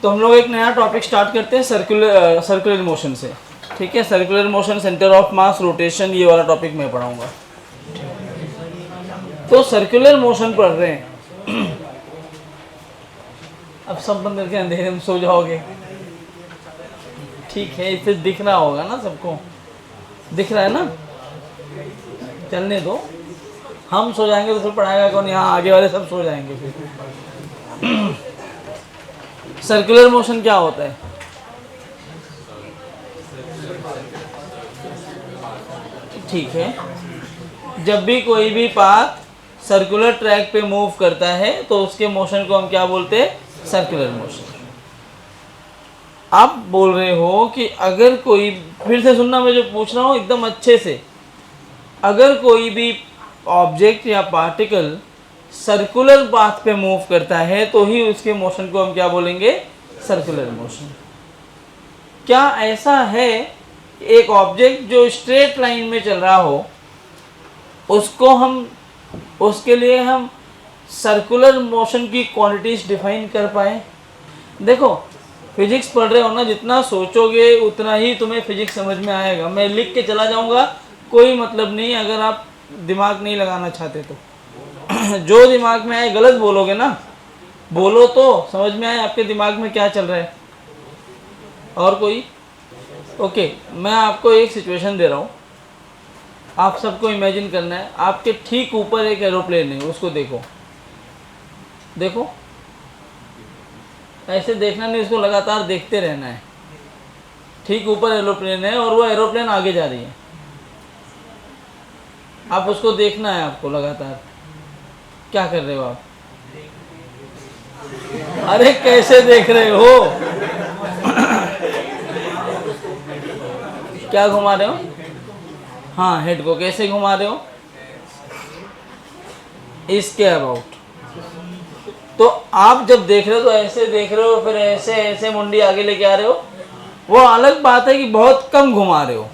तो हम लोग एक नया टॉपिक स्टार्ट करते हैं सर्कुलर मोशन से। ठीक है, circular motion, centre of mass, rotation, ये वाला टॉपिक मैं पढ़ाऊंगा। तो सर्कुलर मोशन पढ़ रहे हैं। अब सब बंद करके अंधेरे में सो जाओगे, ठीक है, इसे दिख रहा होगा ना, सबको दिख रहा है ना। चलने दो, हम सो जाएंगे तो फिर पढ़ाएगा कौन? यहाँ आगे वाले सब सो जाएंगे फिर। सर्कुलर मोशन क्या होता है? ठीक है, जब भी कोई भी पाथ सर्कुलर ट्रैक पे मूव करता है तो उसके मोशन को हम क्या बोलते हैं? Circular motion. आप बोल रहे हो कि अगर कोई, फिर से सुनना, मैं जो पूछ रहा हूँ एकदम अच्छे से, अगर कोई भी ऑब्जेक्ट या पार्टिकल सर्कुलर पाथ पे मूव करता है तो ही उसके मोशन को हम क्या बोलेंगे? Circular motion. क्या ऐसा है एक ऑब्जेक्ट जो स्ट्रेट लाइन में चल रहा हो उसके लिए हम सर्कुलर मोशन की क्वांटिटीज डिफाइन कर पाए? देखो, फिजिक्स पढ़ रहे हो ना, जितना सोचोगे उतना ही तुम्हें फिजिक्स समझ में आएगा। मैं लिख के चला जाऊंगा, कोई मतलब नहीं अगर आप दिमाग नहीं लगाना चाहते तो। जो दिमाग में आए गलत बोलोगे ना, बोलो तो समझ में आए आपके दिमाग में क्या चल रहा है। और कोई? ओके, मैं आपको एक सिचुएशन दे रहा हूँ, आप सबको इमेजिन करना है। आपके ठीक ऊपर एक एरोप्लेन है, उसको देखो, देखो, ऐसे देखना नहीं, उसको लगातार देखते रहना है। ठीक ऊपर एरोप्लेन है और वो एरोप्लेन आगे जा रही है, आप उसको देखना है, आपको लगातार। क्या कर रहे हो आप? अरे कैसे देख रहे हो? क्या घुमा रहे हो? हाँ, हेड को कैसे घुमा रहे हो? इसके अबाउट। तो आप जब देख रहे हो तो ऐसे देख रहे हो, फिर ऐसे ऐसे मुंडी आगे लेके आ रहे हो। वो अलग बात है कि बहुत कम घुमा रहे हो,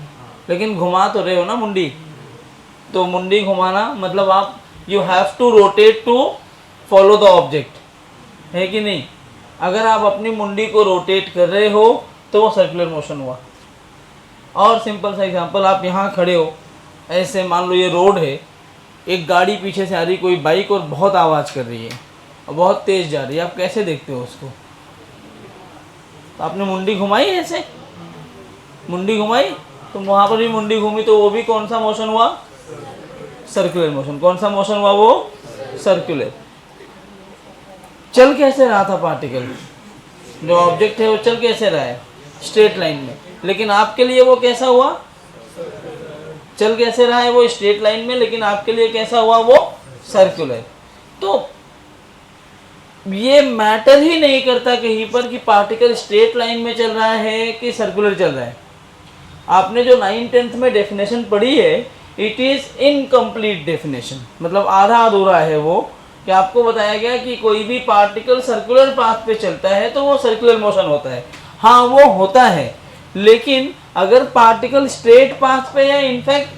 लेकिन घुमा तो रहे हो ना मुंडी। तो मुंडी घुमाना मतलब आप, you have to rotate to follow the object, है कि नहीं? अगर आप अपनी मुंडी को रोटेट कर रहे हो तो वो सर्कुलर मोशन हुआ। और सिंपल सा एग्जांपल, आप यहाँ खड़े हो, ऐसे मान लो ये रोड है, एक गाड़ी पीछे से आ रही, कोई बाइक, और बहुत आवाज़ कर रही है और बहुत तेज़ जा रही है, आप कैसे देखते हो उसको? तो आपने मुंडी घुमाई, ऐसे मुंडी घुमाई, तो वहाँ पर भी मुंडी घूमी, तो वो भी कौन सा मोशन हुआ? Circular motion. कौन सा मोशन हुआ वो? सर्कुलर। चल कैसे रहा था पार्टिकल? जो ऑब्जेक्ट है वो चल कैसे रहा है? स्ट्रेट लाइन में। लेकिन आपके लिए वो कैसा हुआ? चल कैसे रहा है वो? स्ट्रेट लाइन में, लेकिन आपके लिए कैसा हुआ वो? सर्कुलर। तो ये मैटर ही नहीं करता कहीं पर कि पार्टिकल स्ट्रेट लाइन में चल रहा है कि सर्कुलर चल रहा है। आपने जो 9th-10th में डेफिनेशन पढ़ी है, इट इज़ इनकम्प्लीट डेफिनेशन, मतलब आधा अधूरा है वो, कि आपको बताया गया कि कोई भी पार्टिकल सर्कुलर पाथ पे चलता है तो वो सर्कुलर मोशन होता है। हाँ, वो होता है, लेकिन अगर पार्टिकल स्ट्रेट पाथ पे या इनफैक्ट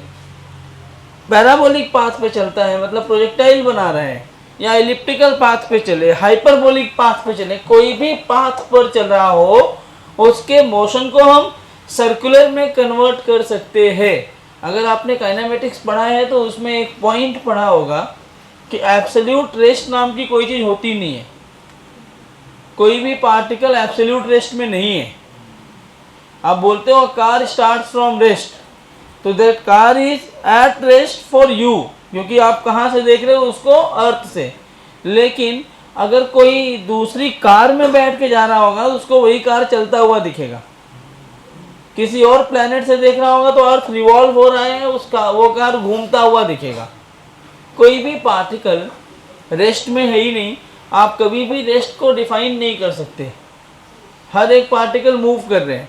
पैराबोलिक पाथ पे चलता है, मतलब प्रोजेक्टाइल बना रहे हैं, या एलिप्टिकल पाथ पे चले, हाइपरबोलिक पाथ पे चले, कोई भी पाथ पर चल रहा हो, उसके मोशन को हम सर्कुलर में कन्वर्ट कर सकते हैं। अगर आपने काइनेमेटिक्स पढ़ा है तो उसमें एक पॉइंट पढ़ा होगा कि एब्सोल्यूट रेस्ट नाम की कोई चीज़ होती नहीं है। कोई भी पार्टिकल एब्सोल्यूट रेस्ट में नहीं है। आप बोलते हो कार स्टार्ट्स फ्रॉम रेस्ट, तो that car is at rest for you, क्योंकि आप कहाँ से देख रहे हो उसको? अर्थ से। लेकिन अगर कोई दूसरी कार में बैठ के जा रहा होगा तो उसको वही कार चलता हुआ दिखेगा। किसी और प्लेनेट से देख रहा होगा तो अर्थ रिवॉल्व हो रहा है, उसका वो कार घूमता हुआ दिखेगा। कोई भी पार्टिकल रेस्ट में है ही नहीं, आप कभी भी रेस्ट को डिफाइन नहीं कर सकते। हर एक पार्टिकल मूव कर रहे हैं।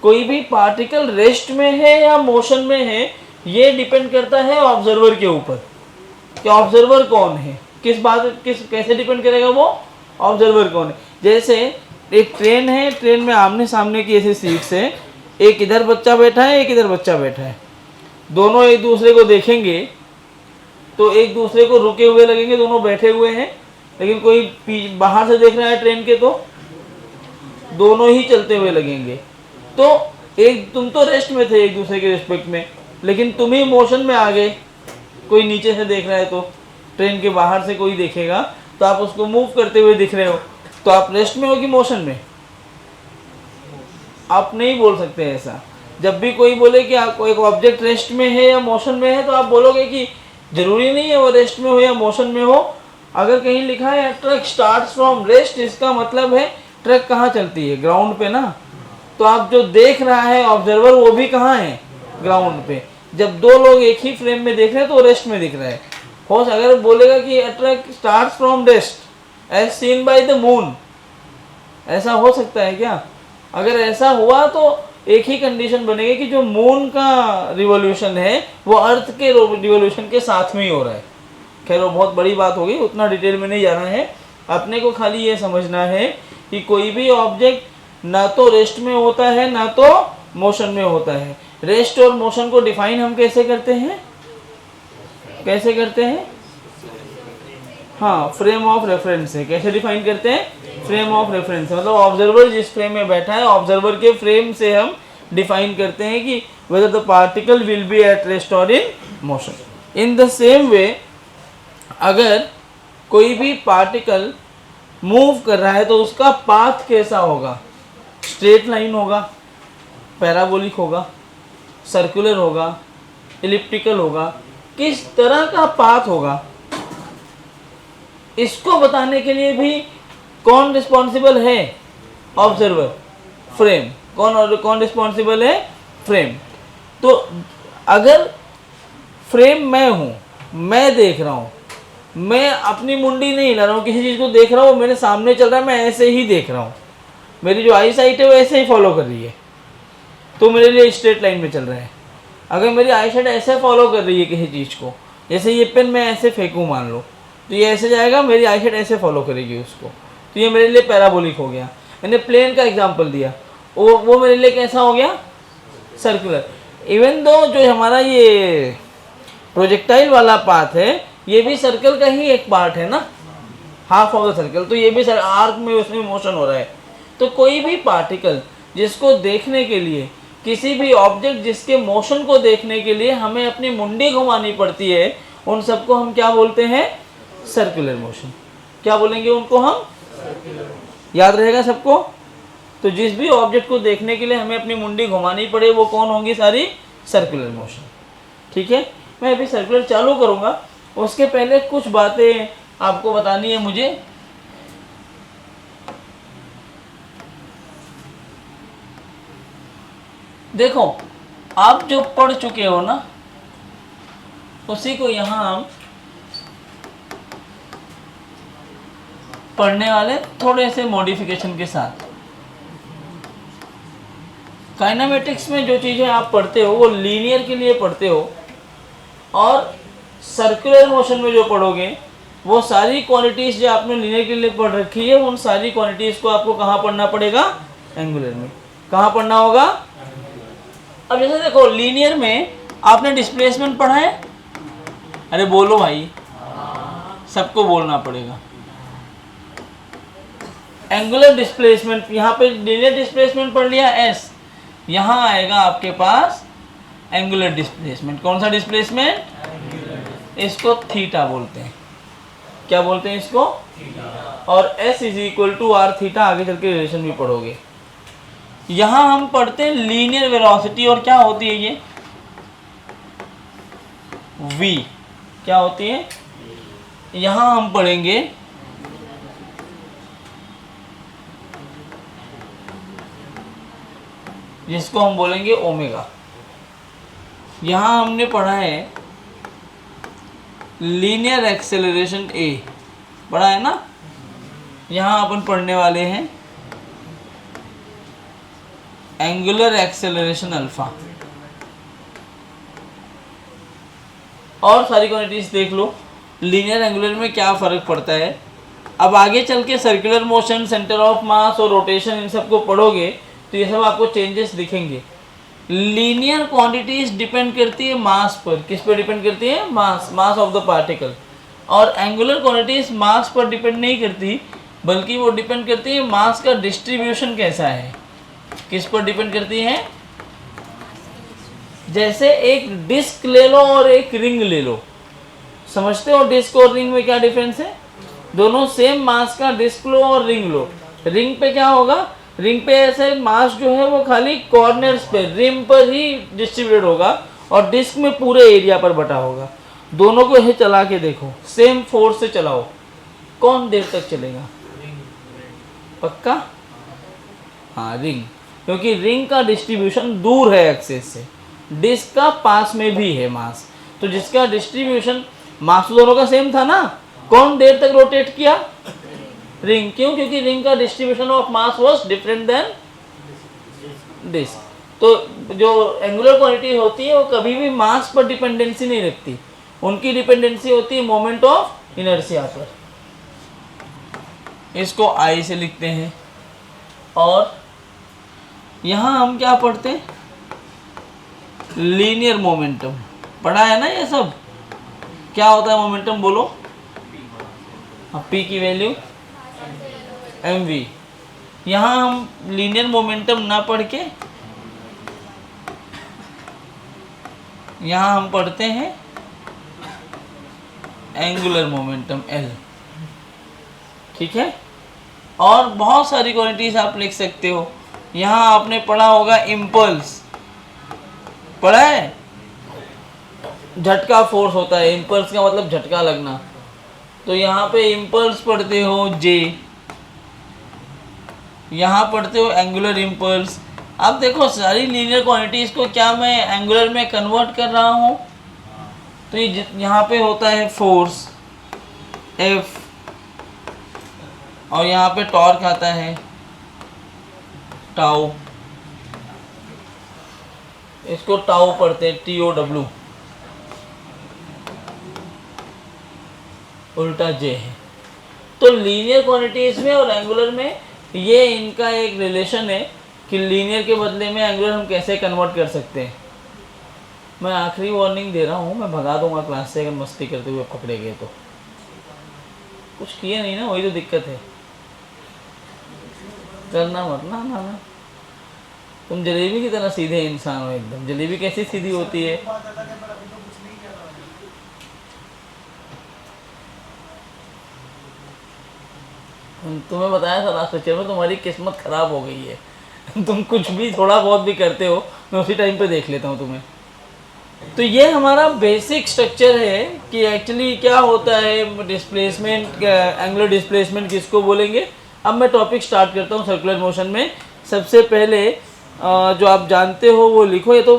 कोई भी पार्टिकल रेस्ट में है या मोशन में है, ये डिपेंड करता है ऑब्जर्वर के ऊपर कि ऑब्जर्वर कौन है। कैसे डिपेंड करेगा वो? ऑब्जर्वर कौन है। जैसे एक ट्रेन है, ट्रेन में आमने सामने की ऐसी सीट्स है, एक इधर बच्चा बैठा है, एक इधर बच्चा बैठा है, दोनों एक दूसरे को देखेंगे तो एक दूसरे को रुके हुए लगेंगे, दोनों बैठे हुए हैं, लेकिन कोई बाहर से देख रहा है ट्रेन के दोनों ही चलते हुए लगेंगे। तो एक तुम तो रेस्ट में थे एक दूसरे के रिस्पेक्ट में, लेकिन तुम ही मोशन में आ गए। कोई नीचे से देख रहा है तो ट्रेन के बाहर से कोई देखेगा तो आप उसको मूव करते हुए दिख रहे हो, तो आप रेस्ट में हो कि मोशन में? आप नहीं बोल सकते ऐसा। जब भी कोई बोले कि कोई ऑब्जेक्ट रेस्ट में है या मोशन में है, तो आप बोलोगे कि जरूरी नहीं है वो रेस्ट में हो या मोशन में हो। अगर कहीं लिखा है ट्रक स्टार्ट्स फ्रॉम रेस्ट, इसका मतलब है ट्रक कहाँ चलती है? ग्राउंड पे ना। तो आप जो देख रहा है ऑब्जर्वर, वो भी कहाँ है? ग्राउंड पे। जब दो लोग एक ही फ्रेम में देख रहे हैं तो रेस्ट में दिख रहा है। हो अगर बोलेगा कि truck starts from rest as seen by the moon, ऐसा हो सकता है क्या? अगर ऐसा हुआ तो एक ही कंडीशन बनेगी कि जो मून का रिवॉल्यूशन है वो अर्थ के रिवॉल्यूशन के साथ में ही हो रहा है। खैर वो बहुत बड़ी बात होगी, उतना डिटेल में नहीं जाना है। अपने को खाली ये समझना है कि कोई भी ऑब्जेक्ट ना तो रेस्ट में होता है ना तो मोशन में होता है। रेस्ट और मोशन को डिफाइन हम कैसे करते हैं? कैसे करते हैं? हाँ, फ्रेम ऑफ रेफरेंस से। कैसे डिफाइन करते हैं? फ्रेम ऑफ रेफरेंस, मतलब ऑब्जर्वर जिस फ्रेम में बैठा है, ऑब्जर्वर के फ्रेम से हम डिफाइन करते हैं कि whether the particle will be at rest और in motion. In the same way, अगर कोई भी पार्टिकल मूव कर रहा है तो उसका पाथ कैसा होगा? स्ट्रेट लाइन होगा, पैराबोलिक होगा, सर्कुलर होगा, एलिप्टिकल होगा, किस तरह का पाथ होगा? इसको बताने के लिए भी कौन रिस्पॉन्सिबल है? Observer, frame. कौन रिस्पॉन्सिबल है? फ्रेम। तो अगर फ्रेम मैं हूं, मैं देख रहा हूं, मैं अपनी मुंडी नहीं हिला रहा हूं, किसी चीज को देख रहा हूं, मेरे सामने चल रहा है, मैं ऐसे ही देख रहा हूं, मेरी जो आई साइट है वो ऐसे ही फॉलो कर रही है, तो मेरे लिए स्ट्रेट लाइन में चल रहा है। अगर मेरी आई साइट ऐसे फॉलो कर रही है किसी चीज़ को, जैसे ये पेन मैं ऐसे फेंकूँ मान लो, तो ये ऐसे जाएगा, मेरी आई साइट ऐसे फॉलो करेगी उसको, तो ये मेरे लिए पैराबोलिक हो गया। मैंने प्लेन का एग्जांपल दिया, वो मेरे लिए कैसा हो गया? सर्कुलर। इवन दो जो हमारा ये प्रोजेक्टाइल वाला पाथ है, ये भी सर्कल का ही एक पार्ट है ना, हाफ ऑफ द सर्कल, तो ये भी आर्क में उसमें मोशन हो रहा है। तो कोई भी पार्टिकल जिसको देखने के लिए, किसी भी ऑब्जेक्ट जिसके मोशन को देखने के लिए हमें अपनी मुंडी घुमानी पड़ती है, उन सबको हम क्या बोलते हैं? Circular motion. क्या बोलेंगे उनको हम? याद रहेगा सबको? तो जिस भी ऑब्जेक्ट को देखने के लिए हमें अपनी मुंडी घुमानी पड़े, वो कौन होंगी? सारी सर्कुलर मोशन। ठीक है, मैं अभी सर्कुलर चालू करूंगा, उसके पहले कुछ बातें आपको बतानी है मुझे। देखो, आप जो पढ़ चुके हो ना, उसी को यहाँ हम पढ़ने वाले, थोड़े से मॉडिफिकेशन के साथ। काइनेमेटिक्स में जो चीज़ें आप पढ़ते हो वो लीनियर के लिए पढ़ते हो, और सर्कुलर मोशन में जो पढ़ोगे वो सारी क्वांटिटीज़ जो आपने लीनियर के लिए पढ़ रखी है, उन सारी क्वांटिटीज़ को आपको कहाँ पढ़ना पड़ेगा? एंगुलर में। कहाँ पढ़ना होगा? अब जैसे देखो, लीनियर में आपने डिस्प्लेसमेंट पढ़ा है? अरे बोलो भाई, सबको बोलना पड़ेगा। एंगुलर डिस्प्लेसमेंट, यहाँ पे लीनियर डिस्प्लेसमेंट पढ़ लिया एस, यहाँ आएगा आपके पास एंगुलर डिस्प्लेसमेंट। कौन सा डिस्प्लेसमेंट? इसको थीटा बोलते हैं। क्या बोलते हैं इसको? और s is equal to r theta, आगे चल के रिलेशन भी पढ़ोगे। यहाँ हम पढ़ते हैं लीनियर वेलोसिटी, और क्या होती है ये? v। क्या होती है? यहाँ हम पढ़ेंगे जिसको हम बोलेंगे ओमेगा। यहाँ हमने पढ़ा है लीनियर एक्सेलरेशन a, पढ़ा है ना? यहाँ अपन पढ़ने वाले हैं एंगुलर एक्सेलरेशन अल्फा। और सारी क्वांटिटीज देख लो, लीनियर एंगुलर में क्या फ़र्क पड़ता है। अब आगे चल के circular motion, centre of mass और रोटेशन, इन सब को पढ़ोगे तो ये सब आपको चेंजेस दिखेंगे। लीनियर क्वांटिटीज डिपेंड करती है मास पर। किस पर डिपेंड करती है? मास, मास ऑफ द पार्टिकल। और एंगुलर क्वांटिटीज मास पर डिपेंड नहीं करती, बल्कि वो डिपेंड करती है मास का डिस्ट्रीब्यूशन कैसा है। किस पर डिपेंड करती है? जैसे एक डिस्क ले लो और एक रिंग ले लो, समझते हो डिस्क और रिंग में क्या डिफरेंस है? दोनों सेम मास का डिस्क लो और रिंग लो, रिंग पे क्या होगा, रिंग पे ऐसे मास जो है वो खाली कॉर्नर्स पे, रिम पर ही डिस्ट्रीब्यूट होगा, और डिस्क में पूरे एरिया पर बटा होगा। दोनों को ही चला के देखो, सेम फोर्स से चलाओ, कौन देर तक चलेगा? पक्का? हाँ, रिंग, क्योंकि रिंग का डिस्ट्रीब्यूशन दूर है एक्सेस से, डिस्क का पास में भी है मास, तो जिसका डिस्ट्रीब्यूशन, मास दोनों का सेम था ना, कौन देर तक रोटेट किया? रिंग। क्यों? क्योंकि रिंग का distribution of mass was different than disc. तो जो एंगुलर क्वांटिटी होती है वो कभी भी मास पर डिपेंडेंसी नहीं रखती, उनकी डिपेंडेंसी होती है मोमेंट ऑफ इनर्शिया पर। इसको आई से लिखते हैं। और यहाँ हम क्या पढ़ते हैं? Linear momentum. पढ़ा है ना ये सब? क्या होता है मोमेंटम, बोलो? पी की वैल्यू mv। यहाँ हम लीनियर मोमेंटम ना पढ़ के यहाँ हम पढ़ते हैं एंगुलर मोमेंटम L। ठीक है? और बहुत सारी क्वांटिटीज आप लिख सकते हो। यहाँ आपने पढ़ा होगा इम्पल्स, पढ़ा है? झटका फोर्स होता है, इम्पल्स का मतलब झटका लगना, तो यहाँ पे इम्पल्स पढ़ते हो J, यहाँ पढ़ते हो एंगुलर इम्पल्स। अब देखो सारी लीनियर क्वांटिटीज को क्या मैं एंगुलर में कन्वर्ट कर रहा हूँ, तो ये यहाँ पे होता है फोर्स F, और यहाँ पे टॉर्क आता है टाउ, इसको टाउ पढ़ते हैं TOW, उल्टा J है। तो लीनियर क्वांटिटीज में और एंगुलर में ये इनका एक रिलेशन है कि लीनियर के बदले में एंगुलर हम कैसे कन्वर्ट कर सकते हैं। मैं आखिरी वार्निंग दे रहा हूँ, मैं भगा दूंगा क्लास से अगर मस्ती करते हुए पकड़े गए तो। कुछ किए नहीं ना, वही तो दिक्कत है। करना मत ना ना ना, तुम जलेबी की तरह सीधे इंसान हो एकदम। जलेबी कैसी सीधी होती है? तुम्हें बताया था लास्ट लेक्चर में, तुम्हारी किस्मत खराब हो गई है। तुम कुछ भी थोड़ा बहुत भी करते हो, मैं उसी टाइम पे देख लेता हूँ तुम्हें। तो ये हमारा बेसिक स्ट्रक्चर है कि एक्चुअली क्या होता है डिस्प्लेसमेंट, एंगुलर डिस्प्लेसमेंट किसको बोलेंगे। अब मैं टॉपिक स्टार्ट करता हूँ सर्कुलर मोशन में। सबसे पहले जो आप जानते हो वो लिखो। ये तो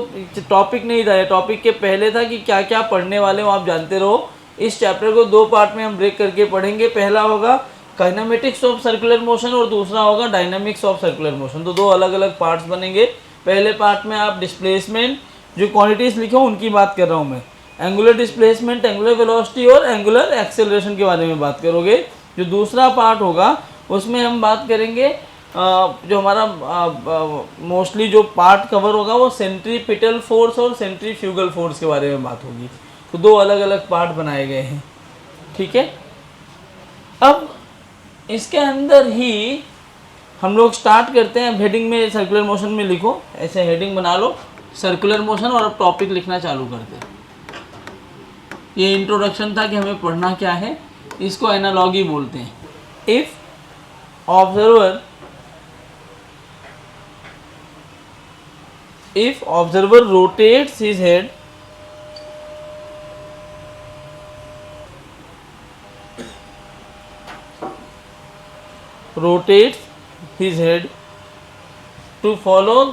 टॉपिक नहीं था, ये टॉपिक के पहले था कि क्या क्या पढ़ने वाले हो आप जानते रहो। इस चैप्टर को दो पार्ट में हम ब्रेक करके पढ़ेंगे। पहला होगा काइनेमेटिक्स ऑफ सर्कुलर मोशन और दूसरा होगा डायनामिक्स ऑफ सर्कुलर मोशन। तो दो अलग अलग पार्ट्स बनेंगे। पहले पार्ट में आप डिस्प्लेसमेंट जो क्वांटिटीज़ लिखो उनकी बात कर रहा हूँ मैं, एंगुलर डिस्प्लेसमेंट, एंगुलर वेलोसिटी और एंगुलर एक्सेलरेशन के बारे में बात करोगे। जो दूसरा पार्ट होगा उसमें हम बात करेंगे जो हमारा मोस्टली जो पार्ट कवर होगा वो सेंट्रीपिटल फोर्स और सेंट्रीफ्यूगल फोर्स के बारे में बात होगी। तो दो अलग अलग पार्ट बनाए गए हैं, ठीक है। अब इसके अंदर ही हम लोग स्टार्ट करते हैं। हेडिंग में सर्कुलर मोशन में लिखो, ऐसे हेडिंग बना लो सर्कुलर मोशन, और अब टॉपिक लिखना चालू करते हैं। ये इंट्रोडक्शन था कि हमें पढ़ना क्या है। इसको एनालॉगी बोलते हैं। If observer rotates his head to follow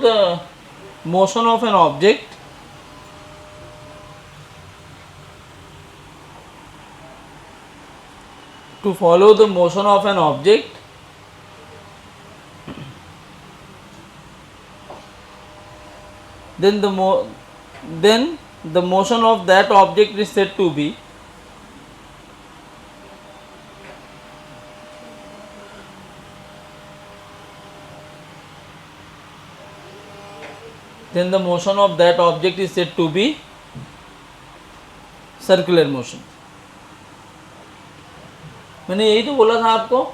the motion of an object, then the motion of that object is said to be circular motion. मैंने यही तो बोला था आपको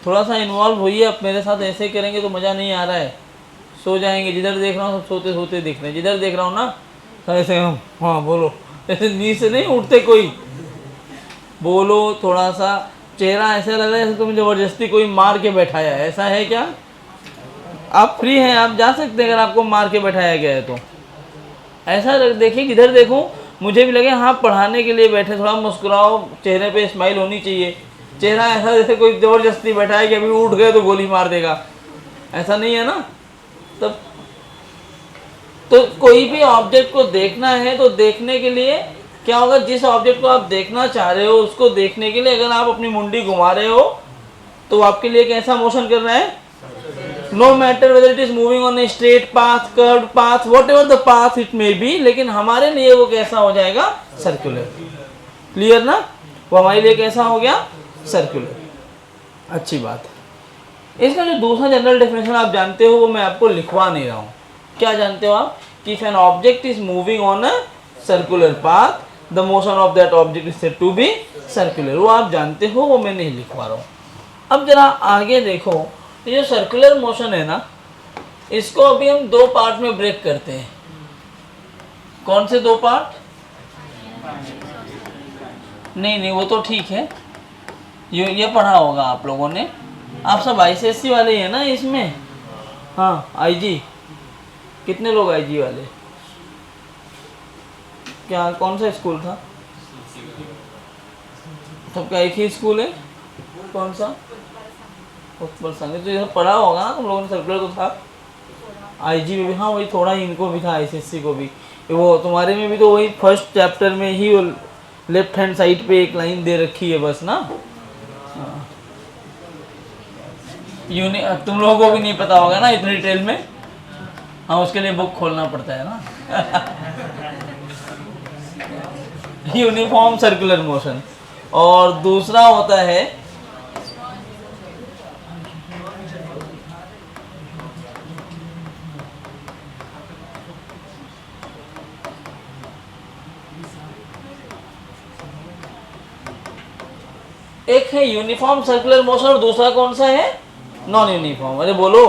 थोड़ा सा इन्वॉल्व होइए, आप मेरे साथ ऐसे करेंगे तो मज़ा नहीं आ रहा है, सो जाएंगे। जिधर देख रहा हूँ सब सोते सोते दिख रहे हैं, जिधर देख रहा हूँ ना सब ऐसे हाँ बोलो, ऐसे नींद से नहीं उठते कोई, बोलो थोड़ा सा। चेहरा ऐसा लग रहा है जैसे तुम्हें ज़बरदस्ती कोई मार के बैठाया है, ऐसा है क्या? आप फ्री हैं, आप जा सकते हैं अगर आपको मार के बैठाया गया है तो। ऐसा देखिए, किधर देखूं मुझे भी लगे हाँ पढ़ाने के लिए बैठे, थोड़ा मुस्कुराओ, चेहरे पे स्माइल होनी चाहिए। चेहरा ऐसा जैसे कोई ज़बरदस्ती बैठा है कि अभी उठ गए तो गोली मार देगा, ऐसा नहीं है ना। तब तो कोई भी ऑब्जेक्ट को देखना है तो देखने के लिए क्या होगा, जिस ऑब्जेक्ट को आप देखना चाह रहे हो उसको देखने के लिए अगर आप अपनी मुंडी घुमा रहे हो तो आपके लिए कैसा मोशन कर रहा है? No matter whether it is moving on a straight path, curved path, whatever the path it may be, लेकिन हमारे लिए वो कैसा हो जाएगा? सर्कुलर। क्लियर ना? वो हमारे लिए कैसा हो गया? सर्कुलर। अच्छी बात है। इसका जो दूसरा जनरल डेफिनेशन आप जानते हो वो मैं आपको लिखवा नहीं रहा हूँ। क्या जानते हो आप? कि if an object is moving on a circular path the motion of that object is said to be circular. वो आप जानते हो, वो मैं नहीं लिखवा रहा हूँ। अब जरा आगे देखो, ये जो सर्कुलर मोशन है ना, इसको अभी हम दो पार्ट में ब्रेक करते हैं। कौन से दो पार्ट? नहीं वो तो ठीक है, ये पढ़ा होगा आप लोगों ने। आप सब आईसीएससी वाले ही हैं ना इसमें? हाँ, आईजी। कितने लोग आईजी वाले? क्या कौन सा स्कूल था? सबका एक ही स्कूल है? कौन सा? उत्पल संघ। तो ये पढ़ा होगा ना तुम लोगों ने, सर्कुलर तो था आईजी में भी। हाँ वही, थोड़ा ही इनको भी था, आईसीएससी को भी। वो तुम्हारे में भी तो वही फर्स्ट चैप्टर में ही वो लेफ्ट हैंड साइड पे एक लाइन दे रखी है बस ना। हाँ। तुम लोगों को भी नहीं पता होगा ना इतनी डिटेल में। हाँ, उसके लिए बुक खोलना पड़ता है ना। Uniform circular motion. और दूसरा होता है एक है यूनिफॉर्म सर्कुलर मोशन और दूसरा कौन सा है? Non uniform. अरे बोलो।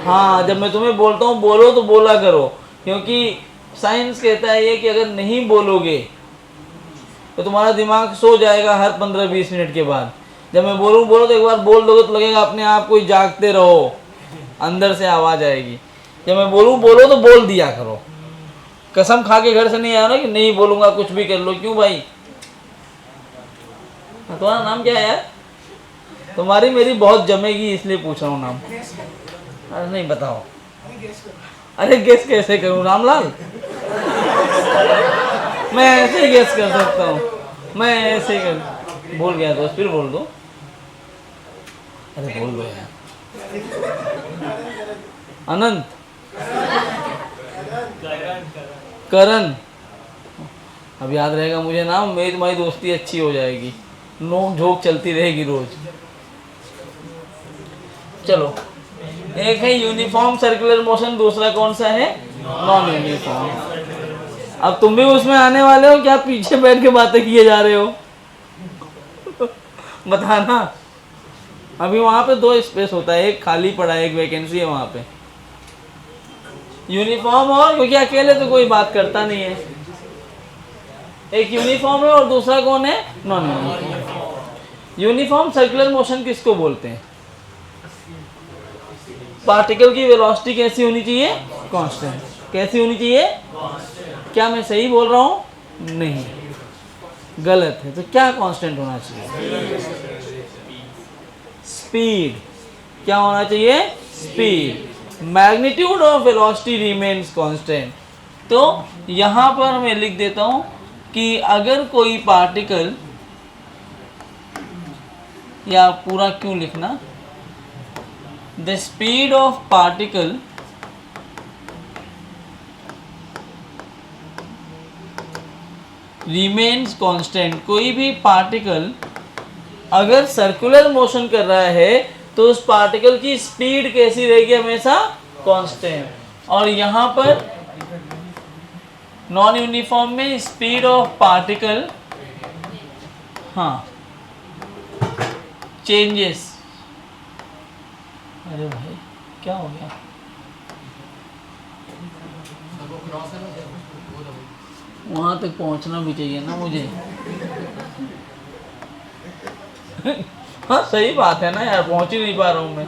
हाँ, जब मैं तुम्हें बोलता हूँ बोलो तो बोला करो, क्योंकि साइंस कहता है ये कि अगर नहीं बोलोगे तो तुम्हारा दिमाग सो जाएगा हर 15-20 मिनट के बाद। जब मैं बोलूँ बोलो तो एक बार बोल दोगे तो लगेगा अपने आप को जागते रहो, अंदर से आवाज़ आएगी। जब मैं बोलूँ बोलो तो बोल दिया करो। कसम खा के घर से नहीं आया ना कि नहीं बोलूँगा, कुछ भी कर लो। क्यों भाई? तुम्हारा नाम क्या है यार? तुम्हारी मेरी बहुत जमेगी इसलिए पूछ रहा हूँ नाम। अरे नहीं बताओ। अरे गेस कैसे करूँ रामलाल? मैं ऐसे ही गेस कर सकता हूँ, मैं ऐसे कर। बोल गया दोस्त, फिर बोल दो। अरे बोल दो यार। अनंत, करण। अब याद रहेगा मुझे नाम, मेरी तुम्हारी दोस्ती अच्छी हो जाएगी, नोक झोंक चलती रहेगी रोज। चलो, एक है यूनिफॉर्म सर्कुलर मोशन, दूसरा कौन सा है? Non uniform. अब तुम भी उसमें आने वाले हो क्या? पीछे बैठ के बातें किए जा रहे हो? बताना। अभी वहां पे दो स्पेस होता है, एक खाली पड़ा है, एक वैकेंसी है वहां पे। यूनिफॉर्म और, क्योंकि अकेले तो कोई बात करता नहीं है। एक यूनिफॉर्म है और दूसरा कौन है? Non uniform. Uniform circular motion किसको बोलते हैं? पार्टिकल की वेलोसिटी कैसी होनी चाहिए? कांस्टेंट। कैसी होनी चाहिए? क्या मैं सही बोल रहा हूँ? नहीं, गलत है। तो क्या कांस्टेंट होना चाहिए? स्पीड। क्या होना चाहिए? Speed. Magnitude of velocity remains constant. तो यहां पर मैं लिख देता हूं कि अगर कोई पार्टिकल, या पूरा क्यों लिखना, the speed of particle remains constant. कोई भी पार्टिकल अगर सर्कुलर मोशन कर रहा है तो उस पार्टिकल की स्पीड कैसी रहेगी? हमेशा कांस्टेंट। और यहां पर नॉन यूनिफॉर्म में स्पीड ऑफ पार्टिकल, हाँ चेंजेस। अरे भाई क्या हो गया? वहां तक पहुंचना भी चाहिए ना मुझे। हाँ सही बात है ना यार, पहुंच ही नहीं पा रहा हूं मैं।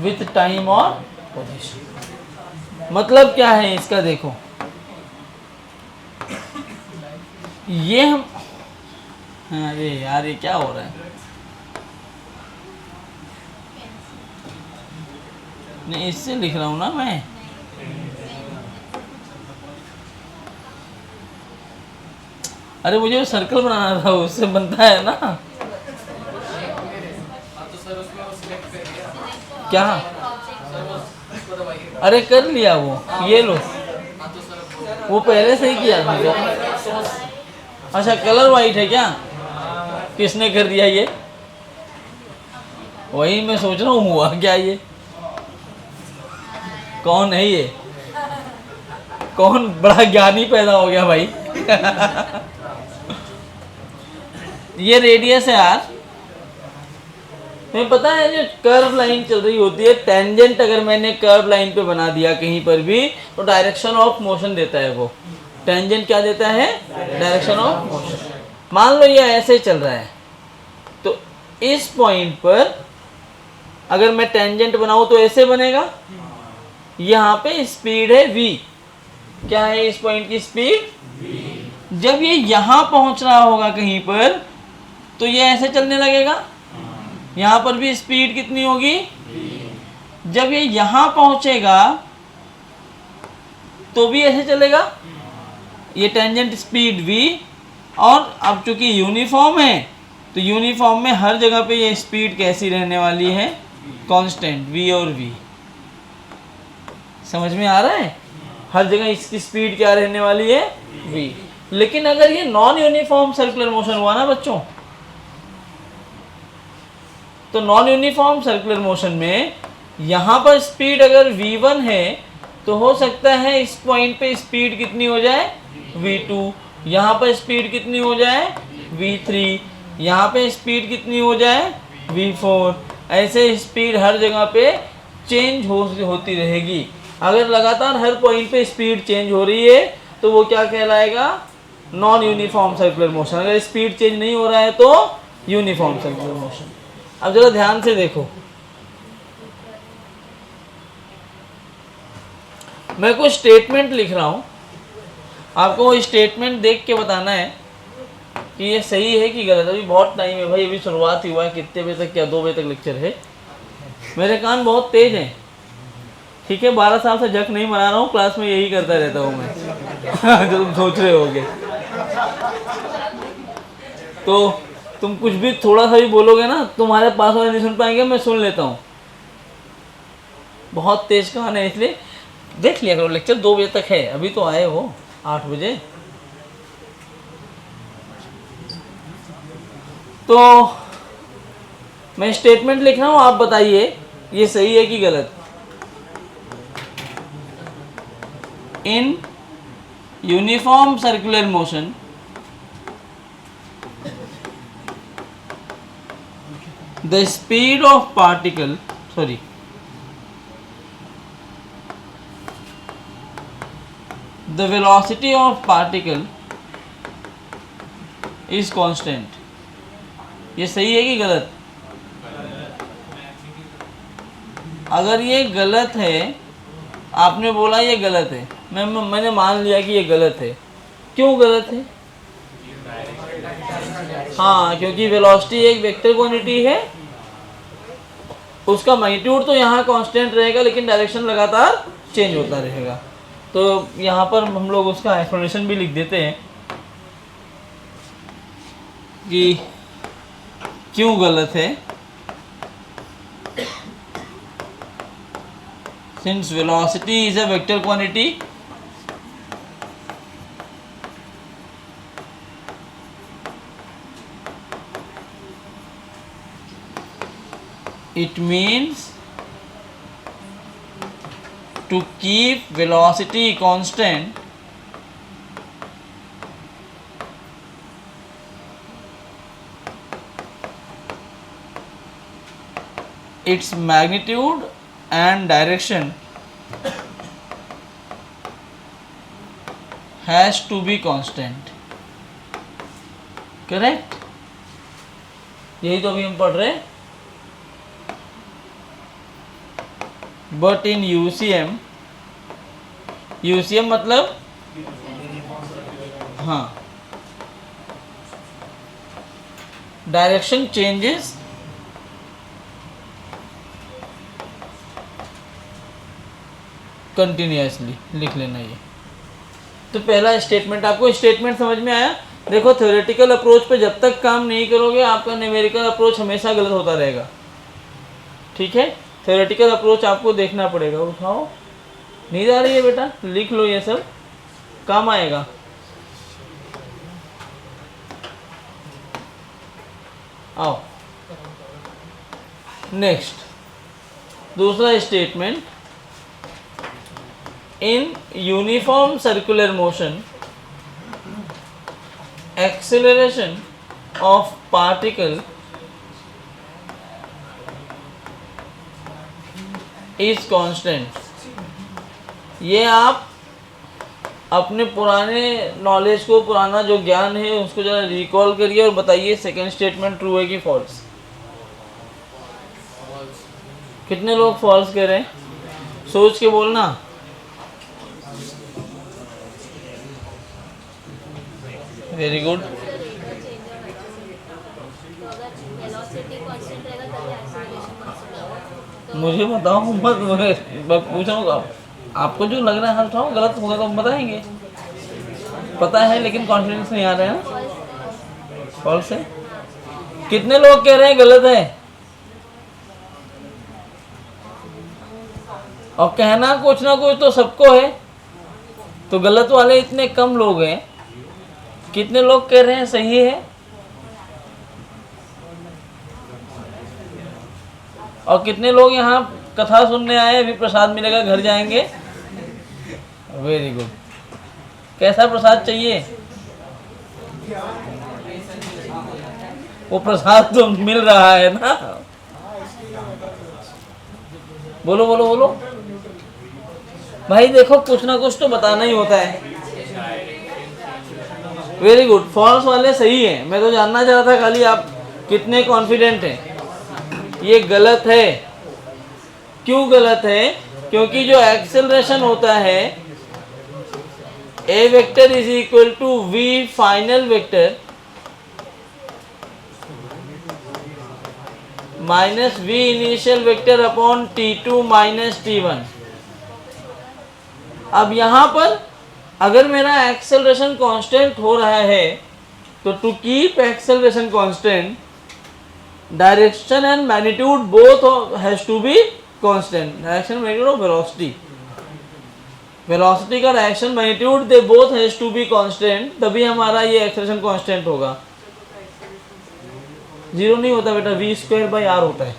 विथ टाइम और पोजीशन, मतलब क्या है इसका देखो, ये हम, अरे यार ये क्या हो रहा है? नहीं इससे लिख रहा हूं ना मैं। अरे मुझे वो सर्कल बनाना था, उससे बनता है ना। क्या? अरे कर लिया वो, ये लो, वो पहले से ही किया था क्या? अच्छा कलर वाइट है क्या? किसने कर दिया ये? वही मैं सोच रहा हूँ हुआ क्या ये, कौन है ये? कौन बड़ा ज्ञानी पैदा हो गया भाई? ये रेडियस है यार। तुम्हें पता है जो कर्व लाइन चल रही होती है, टेंजेंट अगर मैंने कर्व लाइन पे बना दिया कहीं पर भी तो डायरेक्शन ऑफ मोशन देता है वो। टेंजेंट क्या देता है? Direction of motion. मान लो ये ऐसे चल रहा है, तो इस पॉइंट पर अगर मैं टेंजेंट बनाऊं तो ऐसे बनेगा। यहाँ पे स्पीड है v, क्या है इस पॉइंट की स्पीड? जब ये यहाँ पहुंच रहा होगा कहीं पर तो ये ऐसे चलने लगेगा। यहाँ पर भी स्पीड कितनी होगी? जब ये यहाँ पहुंचेगा तो भी ऐसे चलेगा। ये टेंजेंट स्पीड v, और अब चूंकि यूनिफॉर्म है तो यूनिफॉर्म में हर जगह पे ये स्पीड कैसी रहने वाली है? कांस्टेंट v और v। समझ में आ रहा है? हर जगह इसकी स्पीड क्या रहने वाली है? v। लेकिन अगर ये नॉन यूनिफॉर्म सर्कुलर मोशन हुआ ना बच्चों, तो नॉन यूनिफॉर्म सर्कुलर मोशन में यहाँ पर स्पीड अगर v1 है तो हो सकता है इस पॉइंट पे स्पीड कितनी हो जाए? v2। यहाँ पर स्पीड कितनी हो जाए? v3। यहाँ पे स्पीड कितनी हो जाए? v4। ऐसे स्पीड हर जगह पे चेंज होती रहेगी। अगर लगातार हर पॉइंट पे स्पीड चेंज हो रही है तो वो क्या कहलाएगा? Non uniform circular motion. अगर स्पीड चेंज नहीं हो रहा है तो यूनिफॉर्म सर्कुलर मोशन। अब जरा ध्यान से देखो, मैं कुछ स्टेटमेंट लिख रहा हूं, आपको वो स्टेटमेंट देख के बताना है कि ये सही है कि गलत। अभी बहुत टाइम है भाई, अभी शुरुआत ही हुआ है। कितने बजे तक? क्या 2 बजे तक लेक्चर है। मेरे कान बहुत तेज हैं, ठीक है? 12 साल से जक नहीं मना रहा हूँ, क्लास में यही करता रहता हूँ मैं। जो तुम सोच रहे होगे, तो तुम कुछ भी थोड़ा सा भी बोलोगे ना, तुम्हारे पास वाले नहीं सुन पाएंगे, मैं सुन लेता हूँ। बहुत तेज कान है, इसलिए देख लिया करो। लेक्चर 2 बजे तक है, अभी तो आए हो 8 बजे। तो मैं स्टेटमेंट लिख रहा हूँ, आप बताइए ये सही है कि गलत। In uniform circular motion the speed of particle, sorry, the velocity of particle is constant। ये सही है कि गलत? अगर ये गलत है, आपने बोला ये गलत है, मैंने मान लिया कि ये गलत है। क्यों गलत है? हाँ, क्योंकि वेलोसिटी एक वेक्टर क्वांटिटी है, उसका मैग्नीट्यूड तो यहाँ कांस्टेंट रहेगा लेकिन डायरेक्शन लगातार चेंज होता रहेगा। तो यहाँ पर हम लोग उसका एक्सप्लेनेशन भी लिख देते हैं कि क्यों गलत है। Since velocity is a vector quantity, it means to keep velocity constant its magnitude and direction has to be constant. Correct, यही तो अभी हम पढ़ रहे हैं. बट इन यूसीएम, यूसीएम मतलब हाँ, डायरेक्शन चेंजेस कंटिन्यूसली, लिख लेना ये. तो पहला स्टेटमेंट, आपको स्टेटमेंट समझ में आया. देखो थ्योरेटिकल अप्रोच पे जब तक काम नहीं करोगे आपका न्यूमेरिकल अप्रोच हमेशा गलत होता रहेगा. ठीक है, थ्योरेटिकल अप्रोच आपको देखना पड़ेगा. उठाओ, नींद आ रही है बेटा, लिख लो, ये सब काम आएगा. आओ नेक्स्ट, दूसरा statement. In uniform circular motion acceleration of particle is constant. ये आप अपने पुराने नॉलेज को, पुराना जो ज्ञान है उसको जरा रिकॉल करिए और बताइए सेकंड स्टेटमेंट ट्रू है कि फॉल्स. कितने लोग फॉल्स कह रहे हैं? सोच के बोलना. Very good. मुझे बताओ, मत पूछूंगा. आपको जो लग रहा है हल गलत होगा तो हम बताएंगे. पता है लेकिन कॉन्फिडेंस नहीं आ रहा है ना. फॉल्स है. कितने लोग कह रहे हैं गलत है? और कहना कुछ ना कुछ तो सबको है, तो गलत वाले इतने कम लोग हैं. कितने लोग कह रहे हैं सही है? और कितने लोग यहाँ कथा सुनने आए, अभी प्रसाद मिलेगा घर जाएंगे? Very good. कैसा प्रसाद चाहिए? वो प्रसाद तो मिल रहा है ना. बोलो बोलो बोलो भाई. देखो कुछ ना कुछ तो बताना ही होता है. Very good. फॉल्स वाले सही है. मैं तो जानना चाह रहा था खाली आप कितने कॉन्फिडेंट हैं. ये गलत है. क्यों गलत है? क्योंकि जो एक्सेलरेशन होता है A vector is equal to V final vector minus V initial vector upon T2 माइनस T1. अब यहां पर अगर मेरा एक्सेलरेशन कांस्टेंट हो रहा है तो to keep acceleration constant direction and magnitude both has to be constant. Direction magnitude और वेलोसिटी, वेलोसिटी का direction magnitude they both has to be constant, तभी हमारा ये एक्सेलरेशन कांस्टेंट होगा. जीरो नहीं होता बेटा, v स्क्वायर बाई आर होता है.